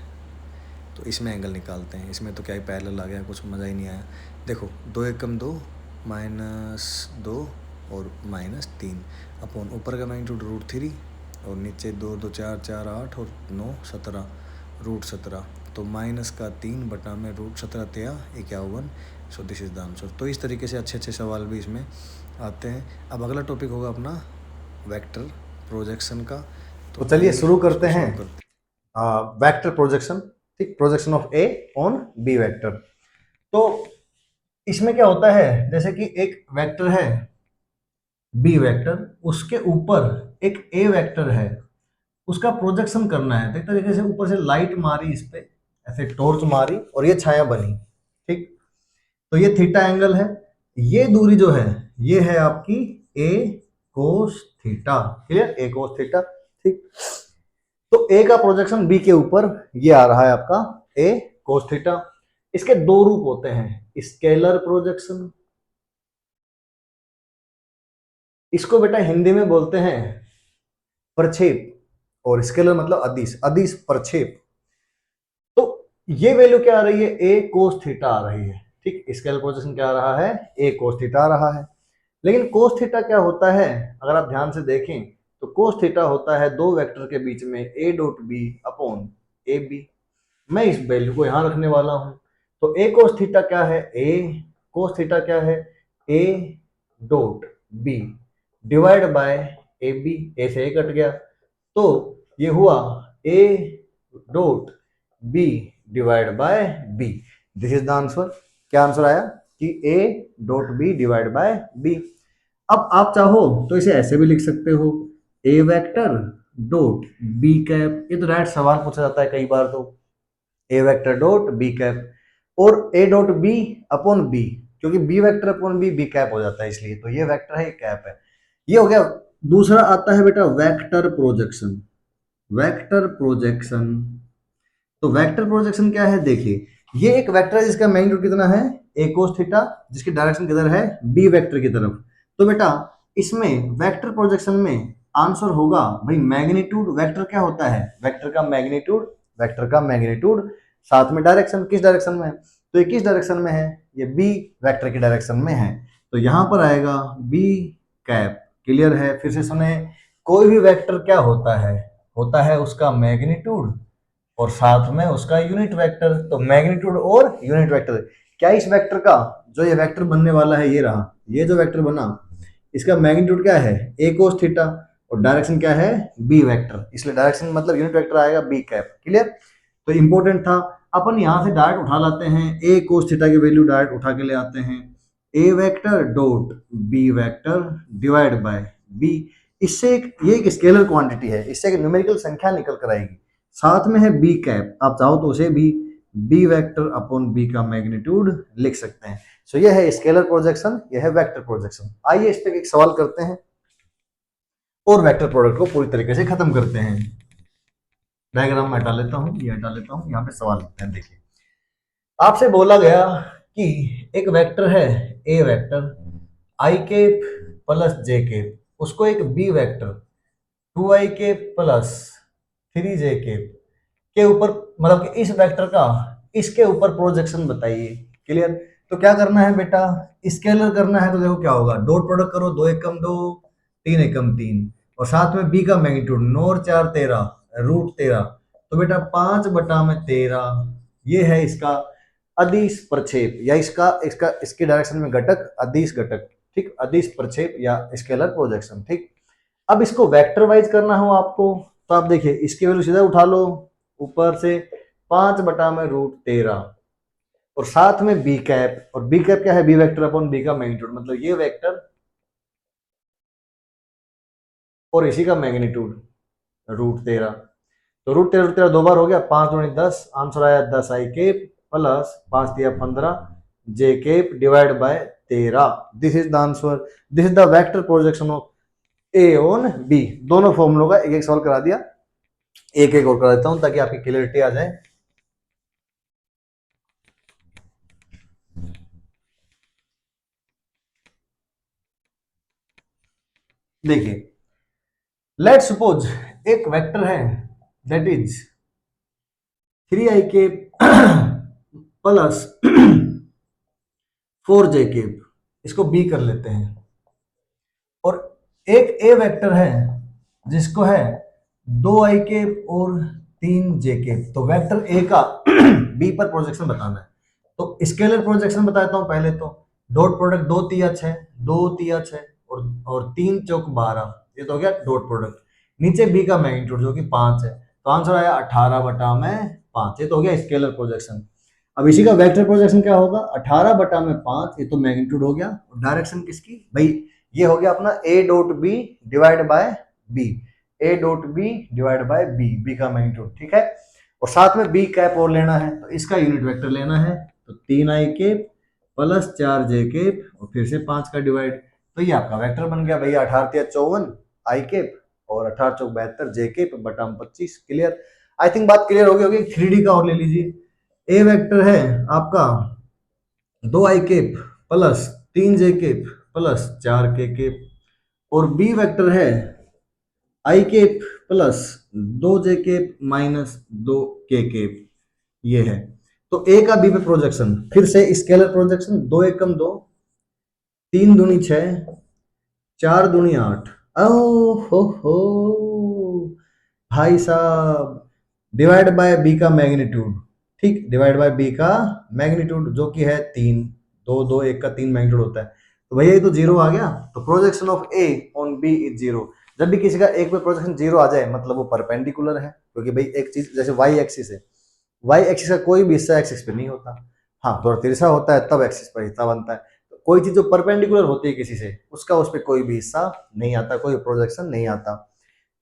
तो इसमें एंगल निकालते हैं। इसमें तो क्या ही पैरेलल आ गया, कुछ मज़ा ही नहीं आया। देखो 2 1 कम 2 -2 और -3 अपॉन ऊपर का मैग्नीट्यूड √3 और नीचे 2 2 4 4 8 और 9 17 √17, तो -3 बटा में √17 तेया 51। So this is the answer. तो इस तरीके से अच्छे अच्छे सवाल भी इसमें आते हैं। अब अगला टॉपिक होगा अपना वेक्टर प्रोजेक्शन का। तो चलिए शुरू करते हैं वेक्टर प्रोजेक्शन। ठीक, projection of A on B vector. तो इसमें क्या होता है, जैसे कि एक वेक्टर है बी वेक्टर, उसके ऊपर एक ए वेक्टर है, उसका प्रोजेक्शन करना है। देख तरीके से ऊपर से लाइट मारी इस पे, ऐसे टॉर्च मारी और ये छाया बनी। ठीक, तो ये थीटा एंगल है, ये दूरी जो है ये है आपकी ए कोस थीटा। क्लियर, ए कोस थीटा। ठीक, तो ए का प्रोजेक्शन बी के ऊपर ये आ रहा है आपका ए कोस थीटा। इसके दो रूप होते हैं, स्केलर प्रोजेक्शन, इसको बेटा हिंदी में बोलते हैं प्रक्षेप, और स्केलर मतलब अदिश, अदिश प्रक्षेप। तो ये वैल्यू क्या आ रही है, ए कोस थीटा आ रही है। ठीक, स्केलर प्रोजेक्शन क्या आ रहा है, ए कोस थीटा आ रहा है। लेकिन कोस थीटा क्या होता है, अगर आप ध्यान से देखें तो कोस थीटा होता है दो वेक्टर के बीच में A dot B upon A B. मैं इस वैल्यू को यहां रखने वाला हूं। तो ए कोस थीटा क्या है, ए कोस थीटा क्या है, A dot B divide by A B. A से ए कट गया, तो ये हुआ A dot B divide by B. This is the answer. क्या आंसर आया कि A dot B divide by B. अब आप चाहो तो इसे ऐसे भी लिख सकते हो, ए वेक्टर डॉट बी कैप। ये तो डायरेक्ट सवाल पूछा जाता है कई बार, तो A vector dot B cap. और A dot B upon B, क्योंकि B vector upon B B cap हो जाता है इसलिए, तो ये वेक्टर है, ये कैप है। ये हो गया। दूसरा आता है बेटा वेक्टर प्रोजेक्शन। वेक्टर प्रोजेक्शन, तो वेक्टर प्रोजेक्शन क्या है, देखिए ये एक वेक्टर है जिसका मैग्नीट्यूड कितना है, a cos थीटा, जिसकी डायरेक्शन किधर है, b वेक्टर की तरफ। तो बेटा इसमें वेक्टर प्रोजेक्शन में आंसर होगा भाई मैग्नीट्यूड, वेक्टर क्या होता है, वेक्टर का मैग्नीट्यूड, वेक्टर का मैग्नीट्यूड साथ में डायरेक्शन, किस डायरेक्शन में है, तो ये किस डायरेक्शन में है, ये b वेक्टर की डायरेक्शन में है, तो यहां पर आएगा b कैप। क्लियर है, फिर से सुने, कोई भी वेक्टर क्या होता है उसका मैग्नीट्यूड और साथ में उसका यूनिट वेक्टर, तो मैग्नीट्यूड और यूनिट वेक्टर। क्या इस वेक्टर का, जो ये वेक्टर बनने वाला है, ये रहा, ये जो वेक्टर बना, इसका मैग्नीट्यूड क्या है, a cos थीटा, और डायरेक्शन क्या है, b वेक्टर, इसलिए डायरेक्शन मतलब यूनिट वेक्टर आएगा b कैप। क्लियर, तो इंपॉर्टेंट था। अपन यहां से डायरेक्ट उठा लाते हैं, a cos थीटा की वैल्यू डायरेक्ट उठा के ले आते हैं, a vector dot b vector divide by b। इससे ये एक स्केलर क्वांटिटी है, इससे एक न्यूमेरिकल संख्या निकल कर आएगी, साथ में है बी कैप, आप चाहो तो उसे भी बी वेक्टर अपॉन बी का मैग्नीट्यूड लिख सकते हैं। सो यह है स्केलर प्रोजेक्शन, यह है वेक्टर प्रोजेक्शन। आइए इस पे एक सवाल करते हैं और वेक्टर प्रोडक्ट को पूरी तरीके से खत्म करते हैं। डायग्राम में हटा लेता हूं, ये हटा लेता हूं, यहाँ पे सवाल लिखते हैं। देखिए आपसे बोला गया कि एक वेक्टर है A vector I cap plus J cap, उसको एक B vector 2i cap plus 3j cap के ऊपर, मतलब कि इस वेक्टर का इसके ऊपर प्रोजेक्शन बताइए। क्लियर, तो क्या करना है बेटा, स्केलर करना है, तो देखो क्या होगा, डॉट प्रोडक्ट करो, 2 एकम 2, 3 एकम 3, और साथ में b का मैग्नीट्यूड 9 और 4 13 रूट 13, तो बेटा 5/13 ये है इसका अदिश प्रक्षेप, या इसका इसका इसकी डायरेक्शन में घटक, अदिश घटक, ठीक, अदिश प्रक्षेप या स्केलर प्रोजेक्शन। ठीक, अब इसको वेक्टर वाइज करना हो आपको, तो आप देखिए इसकी वैल्यू सीधा उठा लो ऊपर से, 5/√13, और साथ में बी कैप, और बी कैप क्या है, बी वेक्टर अपॉन बी का मैग्नीट्यूड, मतलब ये वेक्टर और इसी का मैग्नीट्यूड √13, तो √13 दो बार हो गया, 5 दूनी 10, आंसर आया 10i केप प्लस 5 दिया 15 J cap divide by 13। This is the answer, this is the vector projection of A on B. दोनों फॉर्मूलों का एक एक सॉल्व करा दिया, एक एक और करा देता हूं ताकि आपकी क्लियरिटी आ जाए। देखिए लेट सपोज एक वेक्टर है दैट इज 3i के प्लस 4j केप, इसको बी कर लेते हैं, और एक ए वेक्टर है जिसको है 2i केप और 3j केप, तो वेक्टर ए का बी पर प्रोजेक्शन बताना है। तो स्केलर प्रोजेक्शन बताता हूं पहले, तो डॉट प्रोडक्ट 2 तिया 6, 2 तिया 6 और 3 चौक 12, ये तो हो गया डॉट प्रोडक्ट। नीचे बी का मैग्नीट्यूड जो कि 5 है, तो आंसर आया 18/5, ये तो हो गया स्केलर प्रोजेक्शन। अब इसी का वेक्टर प्रोजेक्शन क्या होगा, 18/5, ये तो मैग्नीट्यूड हो गया, और डायरेक्शन किसकी भाई, ये हो गया अपना a dot B divide by B, a dot B divide by B, B का मैग्नीट्यूड, ठीक है, और साथ में b कैप और लेना है, तो इसका यूनिट वेक्टर लेना है, तो 3i cap plus 4j cap और फिर से 5 का डिवाइड, तो ये आपका वेक्टर बन गया भैया 18×53 i केप और 18×72 j केप बटा 25। क्लियर, आई थिंक बात क्लियर हो गई होगी। 3D का और ले लीजिए, ए वेक्टर है आपका 2i cap plus 3j cap plus 4k cap, और बी वेक्टर है i cap plus 2j cap minus 2k cap, ये है। तो ए का बी पे प्रोजेक्शन, फिर से स्केलर प्रोजेक्शन, 2 एकम 2, 3 दूनी 6, 4 दूनी 8, ओ हो भाई साहब, डिवाइड बाय बी का मैग्नीट्यूड, ठीक, डिवाइड बाय बी का मैग्नीट्यूड जो कि है 3, 2 2 1 का 3 मैग्नीट्यूड होता है, तो भैया ये तो 0 आ गया, तो projection of A on B is 0। जब भी किसी का एक पे प्रोजेक्शन 0 आ जाए मतलब वो परपेंडिकुलर है, क्योंकि भाई एक चीज जैसे वाई एक्सिस है, वाई एक्सिस का कोई भी हिस्सा एक्सिस पे नहीं होता, हाँ थोड़ा तिरछा होता है तब एक्सिस पर हिस्सा बनता है, तो कोई चीज जो परपेंडिकुलर होती है किसी से, उसका उस पर कोई भी हिस्सा नहीं आता, कोई प्रोजेक्शन नहीं आता।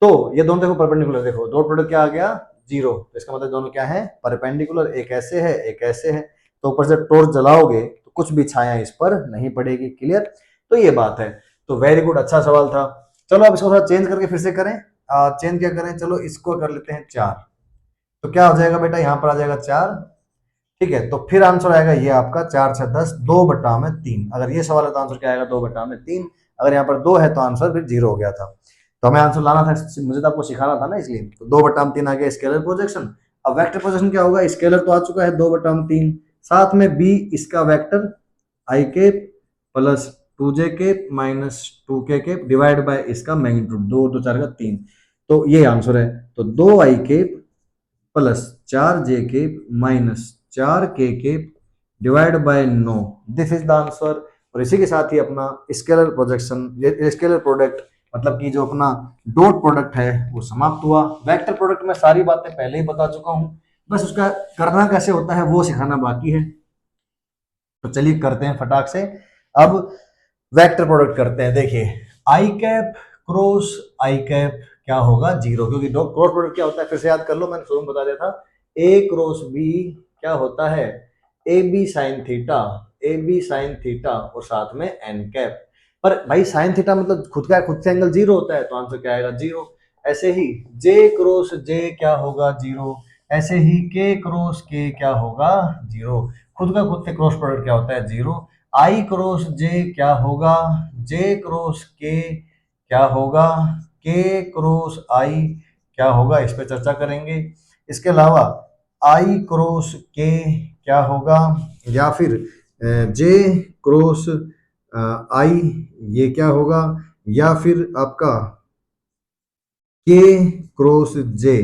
तो ये दोनों देखो परपेंडिकुलर, देखो डॉट प्रोडक्ट क्या आ गया 0, तो इसका मतलब दोनों क्या है परपेंडिकुलर, एक ऐसे है एक ऐसे है, तो ऊपर से टॉर्च जलाओगे तो कुछ भी छाया इस पर नहीं पड़ेगी। क्लियर? तो ये बात है। तो वेरी गुड, अच्छा सवाल था। चलो अब इसको थोड़ा चेंज करके फिर से करें। चेंज क्या करें, चलो इसको कर लेते हैं 4। तो क्या हो जाएगा बेटा, यहाँ पर आ जाएगा 4। ठीक है, तो फिर आंसर आएगा ये आपका 4 6 10 2/3। अगर ये सवाल है तो आंसर क्या आएगा, 2/3। अगर यहाँ पर 2 है तो आंसर फिर 0 हो गया था। तो हमें आंसर लाना था, मुझे तो आपको सिखाना था ना, इसलिए। तो 2/3 आ गया स्केलर प्रोजेक्शन। अब वेक्टर प्रोजेक्शन क्या होगा, स्केलर तो आ चुका है 2/3, साथ में बी इसका vector I cap plus 2j cap minus 2k cap divide by इसका मैग्नीट्यूड 2 2 4 का 3। तो ये आंसर है। तो 2i cap plus 4j cap minus 4k cap divide by 9, this is the answer. और इसी के साथ ही अपना स्केलर प्रोजेक्शन, स्केलर प्रोडक्ट मतलब कि जो अपना डॉट प्रोडक्ट है वो समाप्त हुआ। वेक्टर प्रोडक्ट में सारी बातें पहले ही बता चुका हूं, बस उसका करना कैसे होता है वो सिखाना बाकी है। तो चलिए करते हैं फटाक से। अब वेक्टर प्रोडक्ट करते हैं। देखिए आई कैप क्रॉस आई कैप क्या होगा, 0, क्योंकि क्रॉस प्रोडक्ट क्या होता है फिर से याद कर लो, मैंने शुरू में बता दिया था। ए क्रॉस बी क्या होता है, A B sine theta, A B sine theta और साथ में एन कैप। पर भाई साइन थीटा मतलब खुद से एंगल 0 होता है, तो आंसर क्या आएगा 0। ऐसे ही जे क्रॉस जे क्या होगा 0, ऐसे ही के क्रॉस के क्या होगा 0। खुद से क्रॉस प्रोडक्ट क्या होता है 0। आई क्रॉस जे क्या होगा, जे क्रॉस के क्या होगा, के क्रॉस आई क्या होगा, इस पे चर्चा करेंगे। इसके अलावा आई क्रॉस के क्या होगा, या फिर जे क्रॉस आई ये क्या होगा, या फिर आपका के क्रॉस जे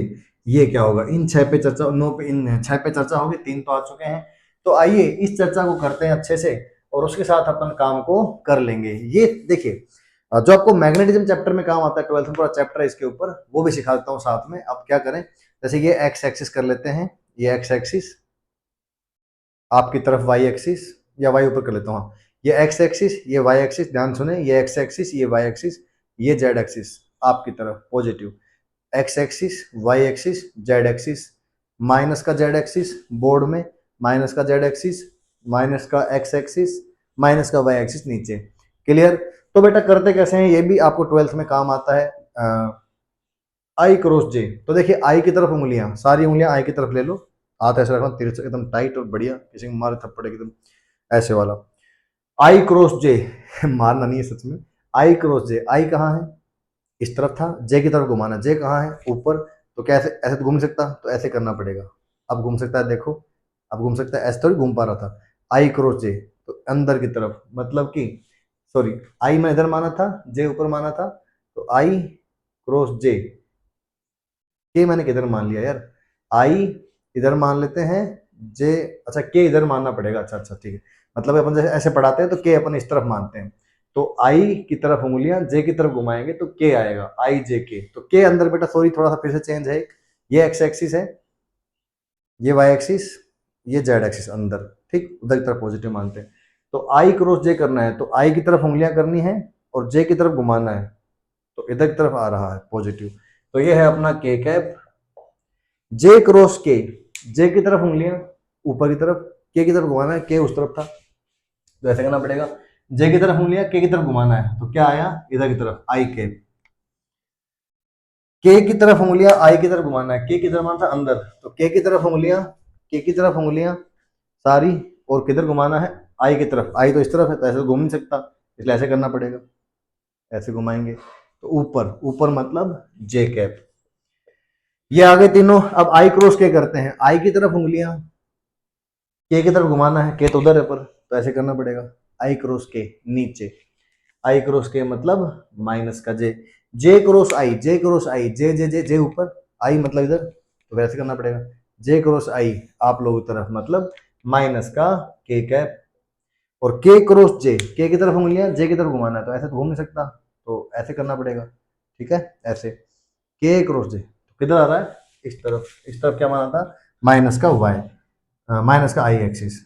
ये क्या होगा। इन 6 पे चर्चा, 9 पे, इन 6 पे चर्चा होगी, 3 तो आ चुके हैं। तो आइए इस चर्चा को करते हैं अच्छे से और उसके साथ अपन काम को कर लेंगे। ये देखिए जो आपको मैग्नेटिज्म चैप्टर में काम आता है, 12th में पूरा चैप्टर है इसके ऊपर, वो भी सिखा देता हूँ साथ में। अब क्या करें, जैसे ये एक्स एक्सिस कर लेते हैं, ये एक्स एक्सिस आपकी तरफ वाई एक्सिस, या वाई ऊपर कर लेता हूँ, ये एक्स एक्सिस ये वाई एक्सिस, ध्यान सुने, ये एक्स एक्सिस ये वाई एक्सिस, ये जेड एक्सिस आपकी तरफ positive, X axis Y axis Z axis, minus का जेड एक्सिस बोर्ड में, माइनस का जेड एक्सिस, माइनस का एक्स एक्सिस, माइनस का वाई एक्सिस नीचे। क्लियर? तो बेटा करते कैसे हैं, ये भी आपको 12th में काम आता है। आई क्रॉस जे, तो देखिए आई की तरफ उंगलियां, सारी उंगलियां आई की तरफ ले लो, हाथ ऐसे रखना तिरछा एकदम टाइट और बढ़िया, किसी को मारे थप्पड़ एकदम ऐसे वाला। आई क्रॉस जे मारना नहीं है सच में। आई क्रॉस जे, आई कहाँ है, इस तरफ था, जे की तरफ घुमाना, जे कहाँ है ऊपर, तो कैसे, ऐसे तो घूम सकता, तो ऐसे करना पड़ेगा। अब घूम सकता है, देखो अब घूम सकता है, ऐसे थोड़ी घूम पा रहा था। आई क्रॉस जे तो अंदर की तरफ, मतलब कि सॉरी आई मैं इधर माना था, जे ऊपर माना था, तो आई क्रॉस जे, के मैंने किधर मान लिया यार, आई इधर मान लेते हैं, जे अच्छा के इधर मानना पड़ेगा, अच्छा अच्छा ठीक है। मतलब अपन जैसे ऐसे पढ़ाते हैं तो के अपन इस तरफ मानते हैं, तो आई की तरफ उंगलियां जे की तरफ घुमाएंगे तो के आएगा, आई जे के। तो के अंदर बेटा सॉरी थोड़ा सा फिर से चेंज है, ये एक्स एक्सिस है, ये वाई एक्सिस, ये जेड एक्सिस अंदर, ठीक उधर की तरफ पॉजिटिव मानते हैं। तो आई क्रॉस जे करना है तो आई की तरफ उंगलियां करनी है और जे की तरफ घुमाना है, तो इधर की तरफ आ रहा है पॉजिटिव। तो ये है अपना के कैप। जे क्रॉस के, जे की तरफ उंगलियां ऊपर की तरफ, के की तरफ घुमाना है, के उस तरफ था तो ऐसे करना पड़ेगा। जे की तरफ उंगलियां के की तरफ घुमाना है तो क्या आया इधर की तरफ आई कैप। के की तरफ उंगलियां आई की तरफ घुमाना है, के की तरफ माना था अंदर, तो के की तरफ उंगलियां, के की तरफ उंगलियां सारी, और किधर घुमाना है आई की तरफ, आई तो इस तरफ है तो ऐसे तो घूम नहीं सकता, इसलिए ऐसे करना पड़ेगा, ऐसे घुमाएंगे तो ऊपर, ऊपर मतलब जे कैप। ये आ गए तीनों। अब आई क्रॉस के करते हैं, आई की तरफ उंगलियां, के की तरफ घुमाना है, के तो उधर है पर, तो ऐसे करना पड़ेगा, आई क्रॉस के नीचे, आई क्रॉस के मतलब माइनस का जे, जे क्रॉस आई, जे क्रॉस आई, जे जे जे जे ऊपर, आई मतलब इधर, तो वैसे करना पड़ेगा, जे क्रॉस आई आप लोगों की तरफ मतलब माइनस का के कैप, और के क्रॉस जे, के की तरफ उंगलियां जे की तरफ घुमाना है, तो ऐसे तो घूम नहीं सकता, तो ऐसे करना पड़ेगा, ठीक है ऐसे, के क्रॉस जे, तो किधर आ रहा है इस तरफ, इस तरफ क्या माना था माइनस का वाई, माइनस का आई एक्सिस।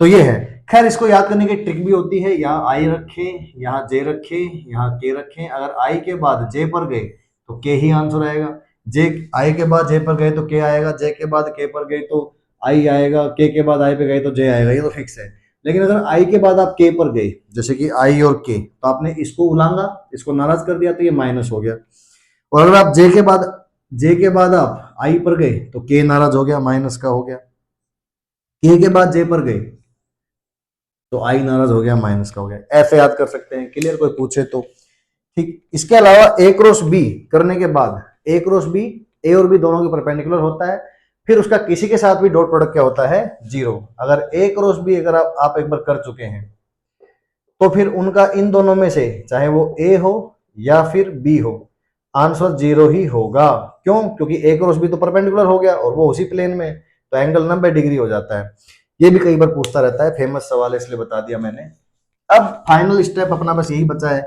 तो ये है। खैर इसको याद करने की ट्रिक भी होती है, यहाँ आई रखे, यहाँ जे रखे, यहाँ के रखे, अगर आई के बाद जे पर गए तो के ही आंसर आएगा, जे आई के बाद जे पर गए तो के आएगा, जे के बाद के पर गए तो आई आएगा, के बाद आई पे गए तो जे आएगा, ये तो फिक्स है। लेकिन अगर आई के बाद आप के पर गए, जैसे कि आई और के, तो आपने इसको उलांगा, इसको नाराज कर दिया तो ये माइनस हो गया। और अगर आप जे के बाद आप आई पर गए तो के नाराज हो गया, माइनस का हो गया। के बाद जे पर गए तो आई नाराज हो गया, माइनस का हो गया। ऐसे याद कर सकते हैं, क्लियर? कोई पूछे तो ठीक। इसके अलावा ए क्रॉस बी करने के बाद, ए क्रॉस बी, ए और बी दोनों के परपेंडिकुलर होता है, फिर उसका किसी के साथ भी डॉट प्रोडक्ट क्या होता है? जीरो। अगर ए क्रॉस बी अगर आप एक बार कर चुके हैं तो फिर उनका इन दोनों में से चाहे वो ए हो या फिर बी हो, आंसर जीरो ही होगा। क्यों? क्योंकि ए क्रॉस बी तो परपेंडिकुलर हो गया और वो उसी प्लेन में, तो एंगल 90 डिग्री हो जाता है। ये भी कई बार पूछता रहता है, फेमस सवाल है इसलिए बता दिया मैंने। अब फाइनल स्टेप अपना बस यही बचा है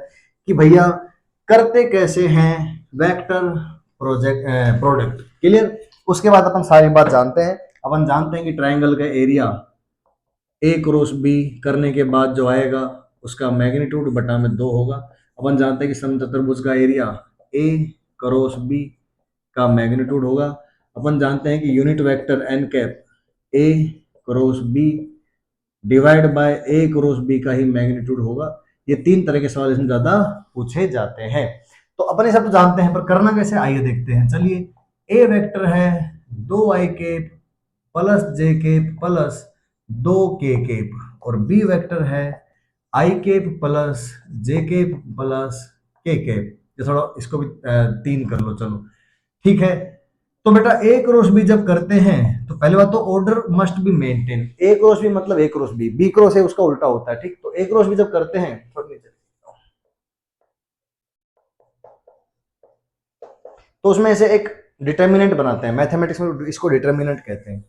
कि भैया करते कैसे हैं वेक्टर प्रोडक्ट। क्लियर? उसके बाद अपन सारी बात जानते हैं। अपन जानते हैं कि ट्राइंगल का एरिया ए क्रॉस बी करने के बाद जो आएगा उसका मैग्नीट्यूड बटा में 2 होगा। अपन जानते हैं कि समचतुर्भुज का एरिया ए क्रॉस बी का मैग्नीट्यूड होगा। अपन जानते हैं कि unit vector N cap A cross B divide by A cross B का ही मैग्नीट्यूड होगा। ये 3 तरह के सवाल इसमें ज्यादा पूछे जाते हैं। तो अपने सब तो जानते हैं, पर करना कैसे आइए देखते हैं। चलिए, ए वेक्टर है 2i कैप प्लस जे कैप प्लस 2k कैप, और बी वेक्टर है i cap plus J cap plus k cap. ये थोड़ा इसको भी 3 कर लो, चलो ठीक है। तो बेटा ए क्रॉस बी जब करते हैं तो पहले बात तो order must be maintain. A cross B मतलब A cross B, B cross है उसका उल्टा होता है, ठीक। तो ए क्रॉस बी जब करते हैं तो उसमें से एक डिटर्मिनेंट बनाते हैं, मैथमेटिक्स में इसको डिटर्मिनेंट कहते हैं।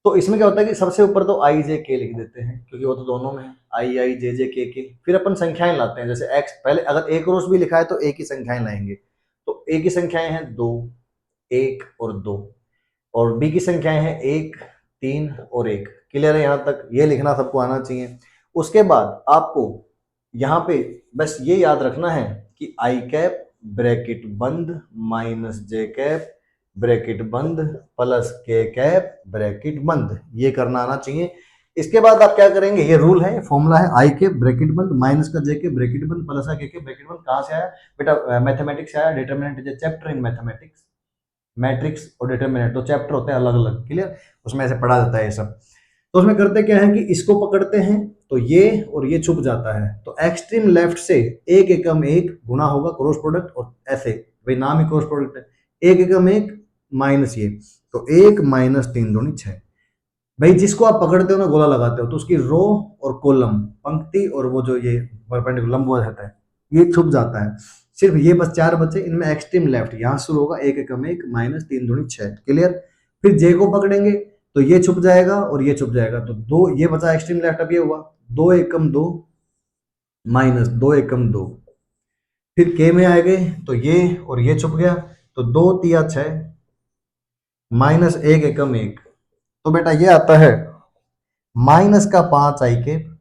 तो इसमें क्या होता है कि सबसे ऊपर तो आई जे के लिख देते हैं, क्योंकि वो तो दोनों में है, आई आई जे के। फिर अपन संख्याएं लाते हैं, जैसे एक्स, पहले अगर ए क्रॉस बी लिखा है तो ए की संख्याएं लाएंगे। तो ए की संख्याएं हैं 2, 1 और 2, और बी की संख्याएं हैं 1, 3 और 1। क्लियर है? यहां तक ये लिखना सबको आना चाहिए। उसके बाद आपको यहाँ पे बस ये याद रखना है कि आई कैप ब्रैकेट बंद माइनस जे कैप ब्रैकेट बंद प्लस के कैप ब्रैकेट बंद, ये करना आना चाहिए। इसके बाद आप क्या करेंगे, ये रूल है, फॉर्मूला है, आई के ब्रैकेट बंद माइनस का जे के ब्रैकेट बंद प्लस का के ब्रैकेट बंद। कहां से आया बेटा? मैथमेटिक्स से आया। Determinant is a chapter in mathematics. Matrix और डिटरमिनेंट दो चैप्टर होते हैं अलग अलग, क्लियर? उसमें ऐसे पढ़ा जाता है ये सब। तो उसमें करते क्या है कि इसको पकड़ते हैं तो ये और ये छुप जाता है, तो एक्सट्रीम लेफ्ट से एक एकम एक गुना होगा क्रॉस प्रोडक्ट, और ऐसे, भाई नाम ही क्रॉस प्रोडक्ट है, एक एकम एक माइनस ये, तो 1 माइनस 3 दूनी 6। भाई जिसको आप पकड़ते हो ना, गोला लगाते हो, तो उसकी रो और कॉलम, पंक्ति और वो जो ये परपेंडिकुलर लंबवत रहता है, ये छुप जाता है। सिर्फ ये बस 4 बचे, इनमें एक्सट्रीम लेफ्ट यहाँ शुरू होगा, एक एकम एक माइनस 3 दूनी 6। क्लियर? फिर जे को पकड़ेंगे तो ये छुप जाएगा और ये छुप जाएगा, तो 2 ये बचा एक्सट्रीम लेफ्ट। अब ये हुआ 2 एकम 2 माइनस 2 एकम 2। फिर के में आ गए तो ये और ये छुप गया, तो 2 तिया 6 माइनस 1 एकम 1। तो बेटा ये आता है माइनस का 5 आई कैप,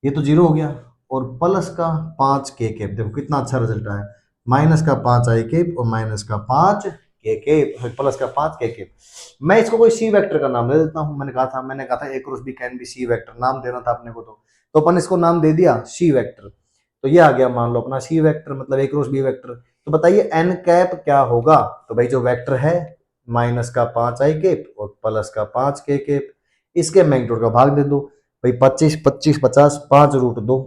ये तो जीरो हो गया, और प्लस का 5 के कैप। देखो कितना अच्छा रिजल्ट आया, माइनस का 5 आई कैप और माइनस का 5 के कैप, प्लस का 5 के कैप। मैं इसको कोई सी वेक्टर का नाम दे देता हूं। मैंने कहा था A cross B can be C vector, नाम देना था अपने को, तो अपन इसको नाम दे दिया सी वेक्टर। तो ये आ गया मान लो अपना सी वेक्टर, मतलब ए क्रॉस बी वेक्टर। तो बताइए एन कैप क्या होगा? तो भाई जो वेक्टर है माइनस का 5 आई कैप और प्लस का 5 के कैप, इसके मैग्नीट्यूड का भाग दे दो भाई, 25 25 50, 5 रूट 2,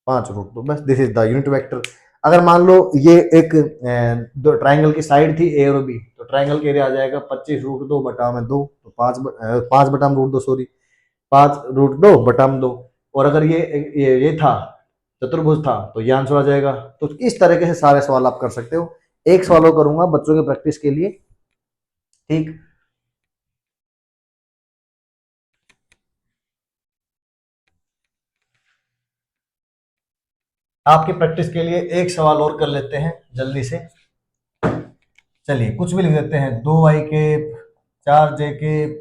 5 रूट 2, बस this is the unit vector. अगर मान लो ये एक दो ट्राइंगल की साइड थी ए और बी, तो ट्राइंगल के एरिया आ जाएगा 25 रूट 2 बटा में 2, तो 5 बटा में रूट 2, सॉरी 5 रूट 2 बटा में 2। और अगर ये था चतुर्भुज था तो ये आंसर आ जाएगा। तो इस तरीके से सारे सवाल आप कर सकते हो। एक सवाल करूंगा बच्चों के प्रैक्टिस के लिए, ठीक। आपकी प्रैक्टिस के लिए एक सवाल और कर लेते हैं जल्दी से। चलिए कुछ भी लिख देते हैं, 2 आई cap, 4 J cap,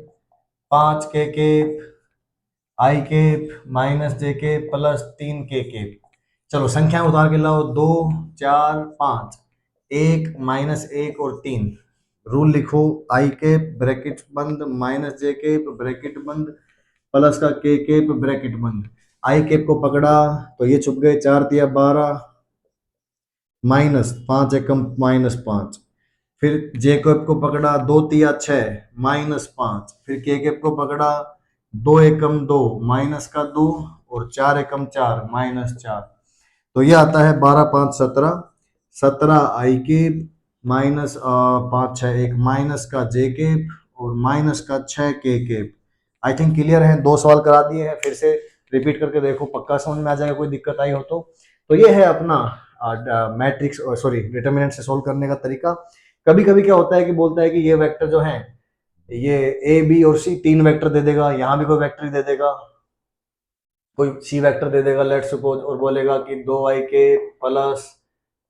5 K cap, I cap minus J cap plus 3 K cap. चलो संख्या उतार के लाओ, 2 4 5, 1 माइनस 1 और 3, रूल लिखो, आई कैप ब्रैकेट बंद माइनस जे कैप ब्रैकेट बंद प्लस का के कैप ब्रैकेट बंद। आई कैप को पकड़ा तो ये छुप गए, 4 तिया 12 माइनस 5 एकम माइनस 5। फिर जे कैप को पकड़ा 2 तिया 6 माइनस 5। फिर के कैप को पकड़ा 2 एकम 2 माइनस का 2 और 4 एकम 4 माइनस 4। तो ये आता है 12 5 17, 17 आई कैप माइनस 5 6 1 माइनस का जे कैप और माइनस का 6 के कैप। आई थिंक क्लियर है, 2 सवाल करा दिए हैं, फिर से रिपीट करके देखो, पक्का समझ में आ जाएगा, कोई दिक्कत आई हो तो ये है अपना मैट्रिक्स सॉरी डिटर्मिनेंट से सोल्व करने का तरीका। कभी कभी क्या होता है कि बोलता है कि ये वेक्टर जो है ये ए बी और सी 3 वेक्टर दे देगा, यहाँ भी कोई वेक्टर ही दे देगा, कोई सी वेक्टर दे देगा लेट सपोज, और बोलेगा कि 2 आई के प्लस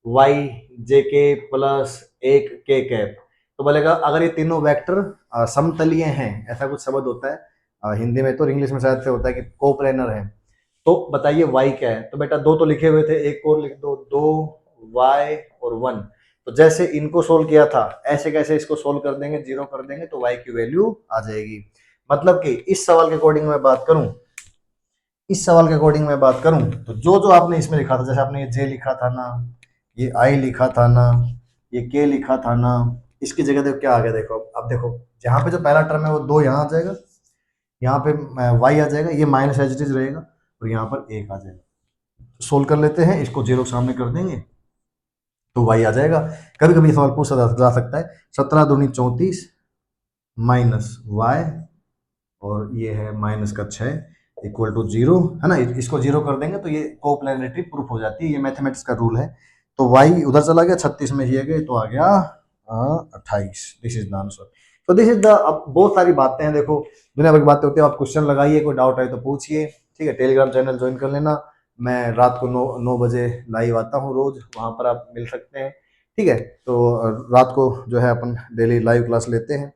वाई जे के प्लस 1 के कैप। तो बोलेगा अगर ये तीनों वेक्टर समतलीय हैं, ऐसा कुछ शब्द होता है हिंदी में, तो इंग्लिश में शायद से होता है कि कोप्लेनर है, तो बताइए y क्या है। तो बेटा 2 तो लिखे हुए थे, एक और लिख दो, 2y और 1। तो जैसे इनको सोल्व किया था ऐसे कैसे इसको सोल्व कर देंगे, 0 कर देंगे तो y की वैल्यू आ जाएगी। मतलब कि इस सवाल के अकॉर्डिंग मैं बात करूं, इस सवाल के अकॉर्डिंग मैं बात करूं तो जो जो आपने इसमें लिखा था, जैसे आपने ये j लिखा था ना, ये i लिखा था ना, ये k लिखा था ना, इसकी जगह देखो क्या आ गया। देखो अब देखो, जहां पे जो पहला टर्म है वो 2 यहाँ आ जाएगा, यहाँ पे y आ जाएगा, ये माइनस एज इट इज रहेगा और यहाँ पर 1 आ जाएगा। सोल्व कर लेते हैं, इसको 0 के सामने कर देंगे तो y आ जाएगा। कभी कभी सवाल पूछा जा सकता है 17 दूनी 34 माइनस y और ये है माइनस का 6 इक्वल टू 0, है ना। इसको 0 कर देंगे तो ये कोप्लेनरिटी प्रूफ हो जाती है, ये मैथमेटिक्स का रूल है। तो y उधर चला गया, 36 में ये गए तो आ गया 28। This is the answer. तो दिस इज द, अब बहुत सारी बातें हैं, देखो दुनिया भर की बातें होती है, आप क्वेश्चन लगाइए, कोई डाउट आए तो पूछिए, ठीक है। टेलीग्राम चैनल ज्वाइन कर लेना, मैं रात को 9 बजे लाइव आता हूँ रोज, वहाँ पर आप मिल सकते हैं, ठीक है। तो रात को जो है अपन डेली लाइव क्लास लेते हैं।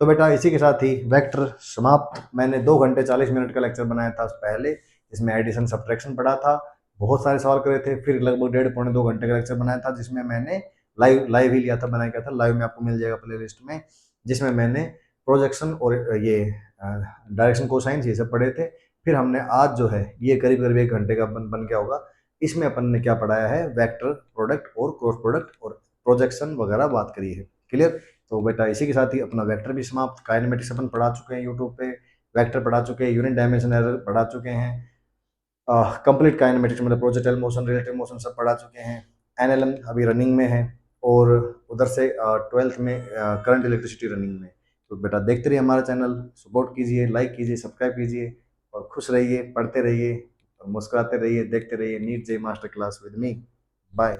तो बेटा इसी के साथ ही वेक्टर समाप्त। मैंने 2 घंटे 40 मिनट का लेक्चर बनाया था पहले, इसमें एडिशन सब्ट्रैक्शन पढ़ा था, बहुत सारे सवाल करे थे। फिर लगभग 1.5 पौने 2 घंटे का लेक्चर बनाया था, जिसमें मैंने लाइव ही लिया था, बनाया गया था लाइव में, आपको मिल जाएगा प्ले लिस्ट में, जिसमें मैंने प्रोजेक्शन और ये डायरेक्शन कोसाइंस ये सब पढ़े थे। फिर हमने आज जो है ये करीब करीब 1 घंटे का बन गया होगा, इसमें अपन ने क्या पढ़ाया है, वेक्टर प्रोडक्ट और क्रॉस प्रोडक्ट और प्रोजेक्शन वगैरह बात करी है। क्लियर। तो बेटा इसी के साथ ही अपना वेक्टर भी समाप्त। काइनेमेटिक्स अपन पढ़ा चुके हैं यूट्यूब पे, वेक्टर पढ़ा चुके हैं, यूनिट डायमेंशन एरर पढ़ा चुके हैं, कंप्लीट काइनेमेटिक्स मतलब प्रोजेक्टाइल मोशन रिलेटिव मोशन सब पढ़ा चुके हैं। एनएलएम अभी रनिंग में है, और उधर से 12th में करंट इलेक्ट्रिसिटी रनिंग में। तो बेटा देखते रहिए हमारा चैनल, सपोर्ट कीजिए, लाइक कीजिए, सब्सक्राइब कीजिए, और खुश रहिए, पढ़ते रहिए और मुस्कुराते रहिए, देखते रहिए NEET J master class with me. Bye.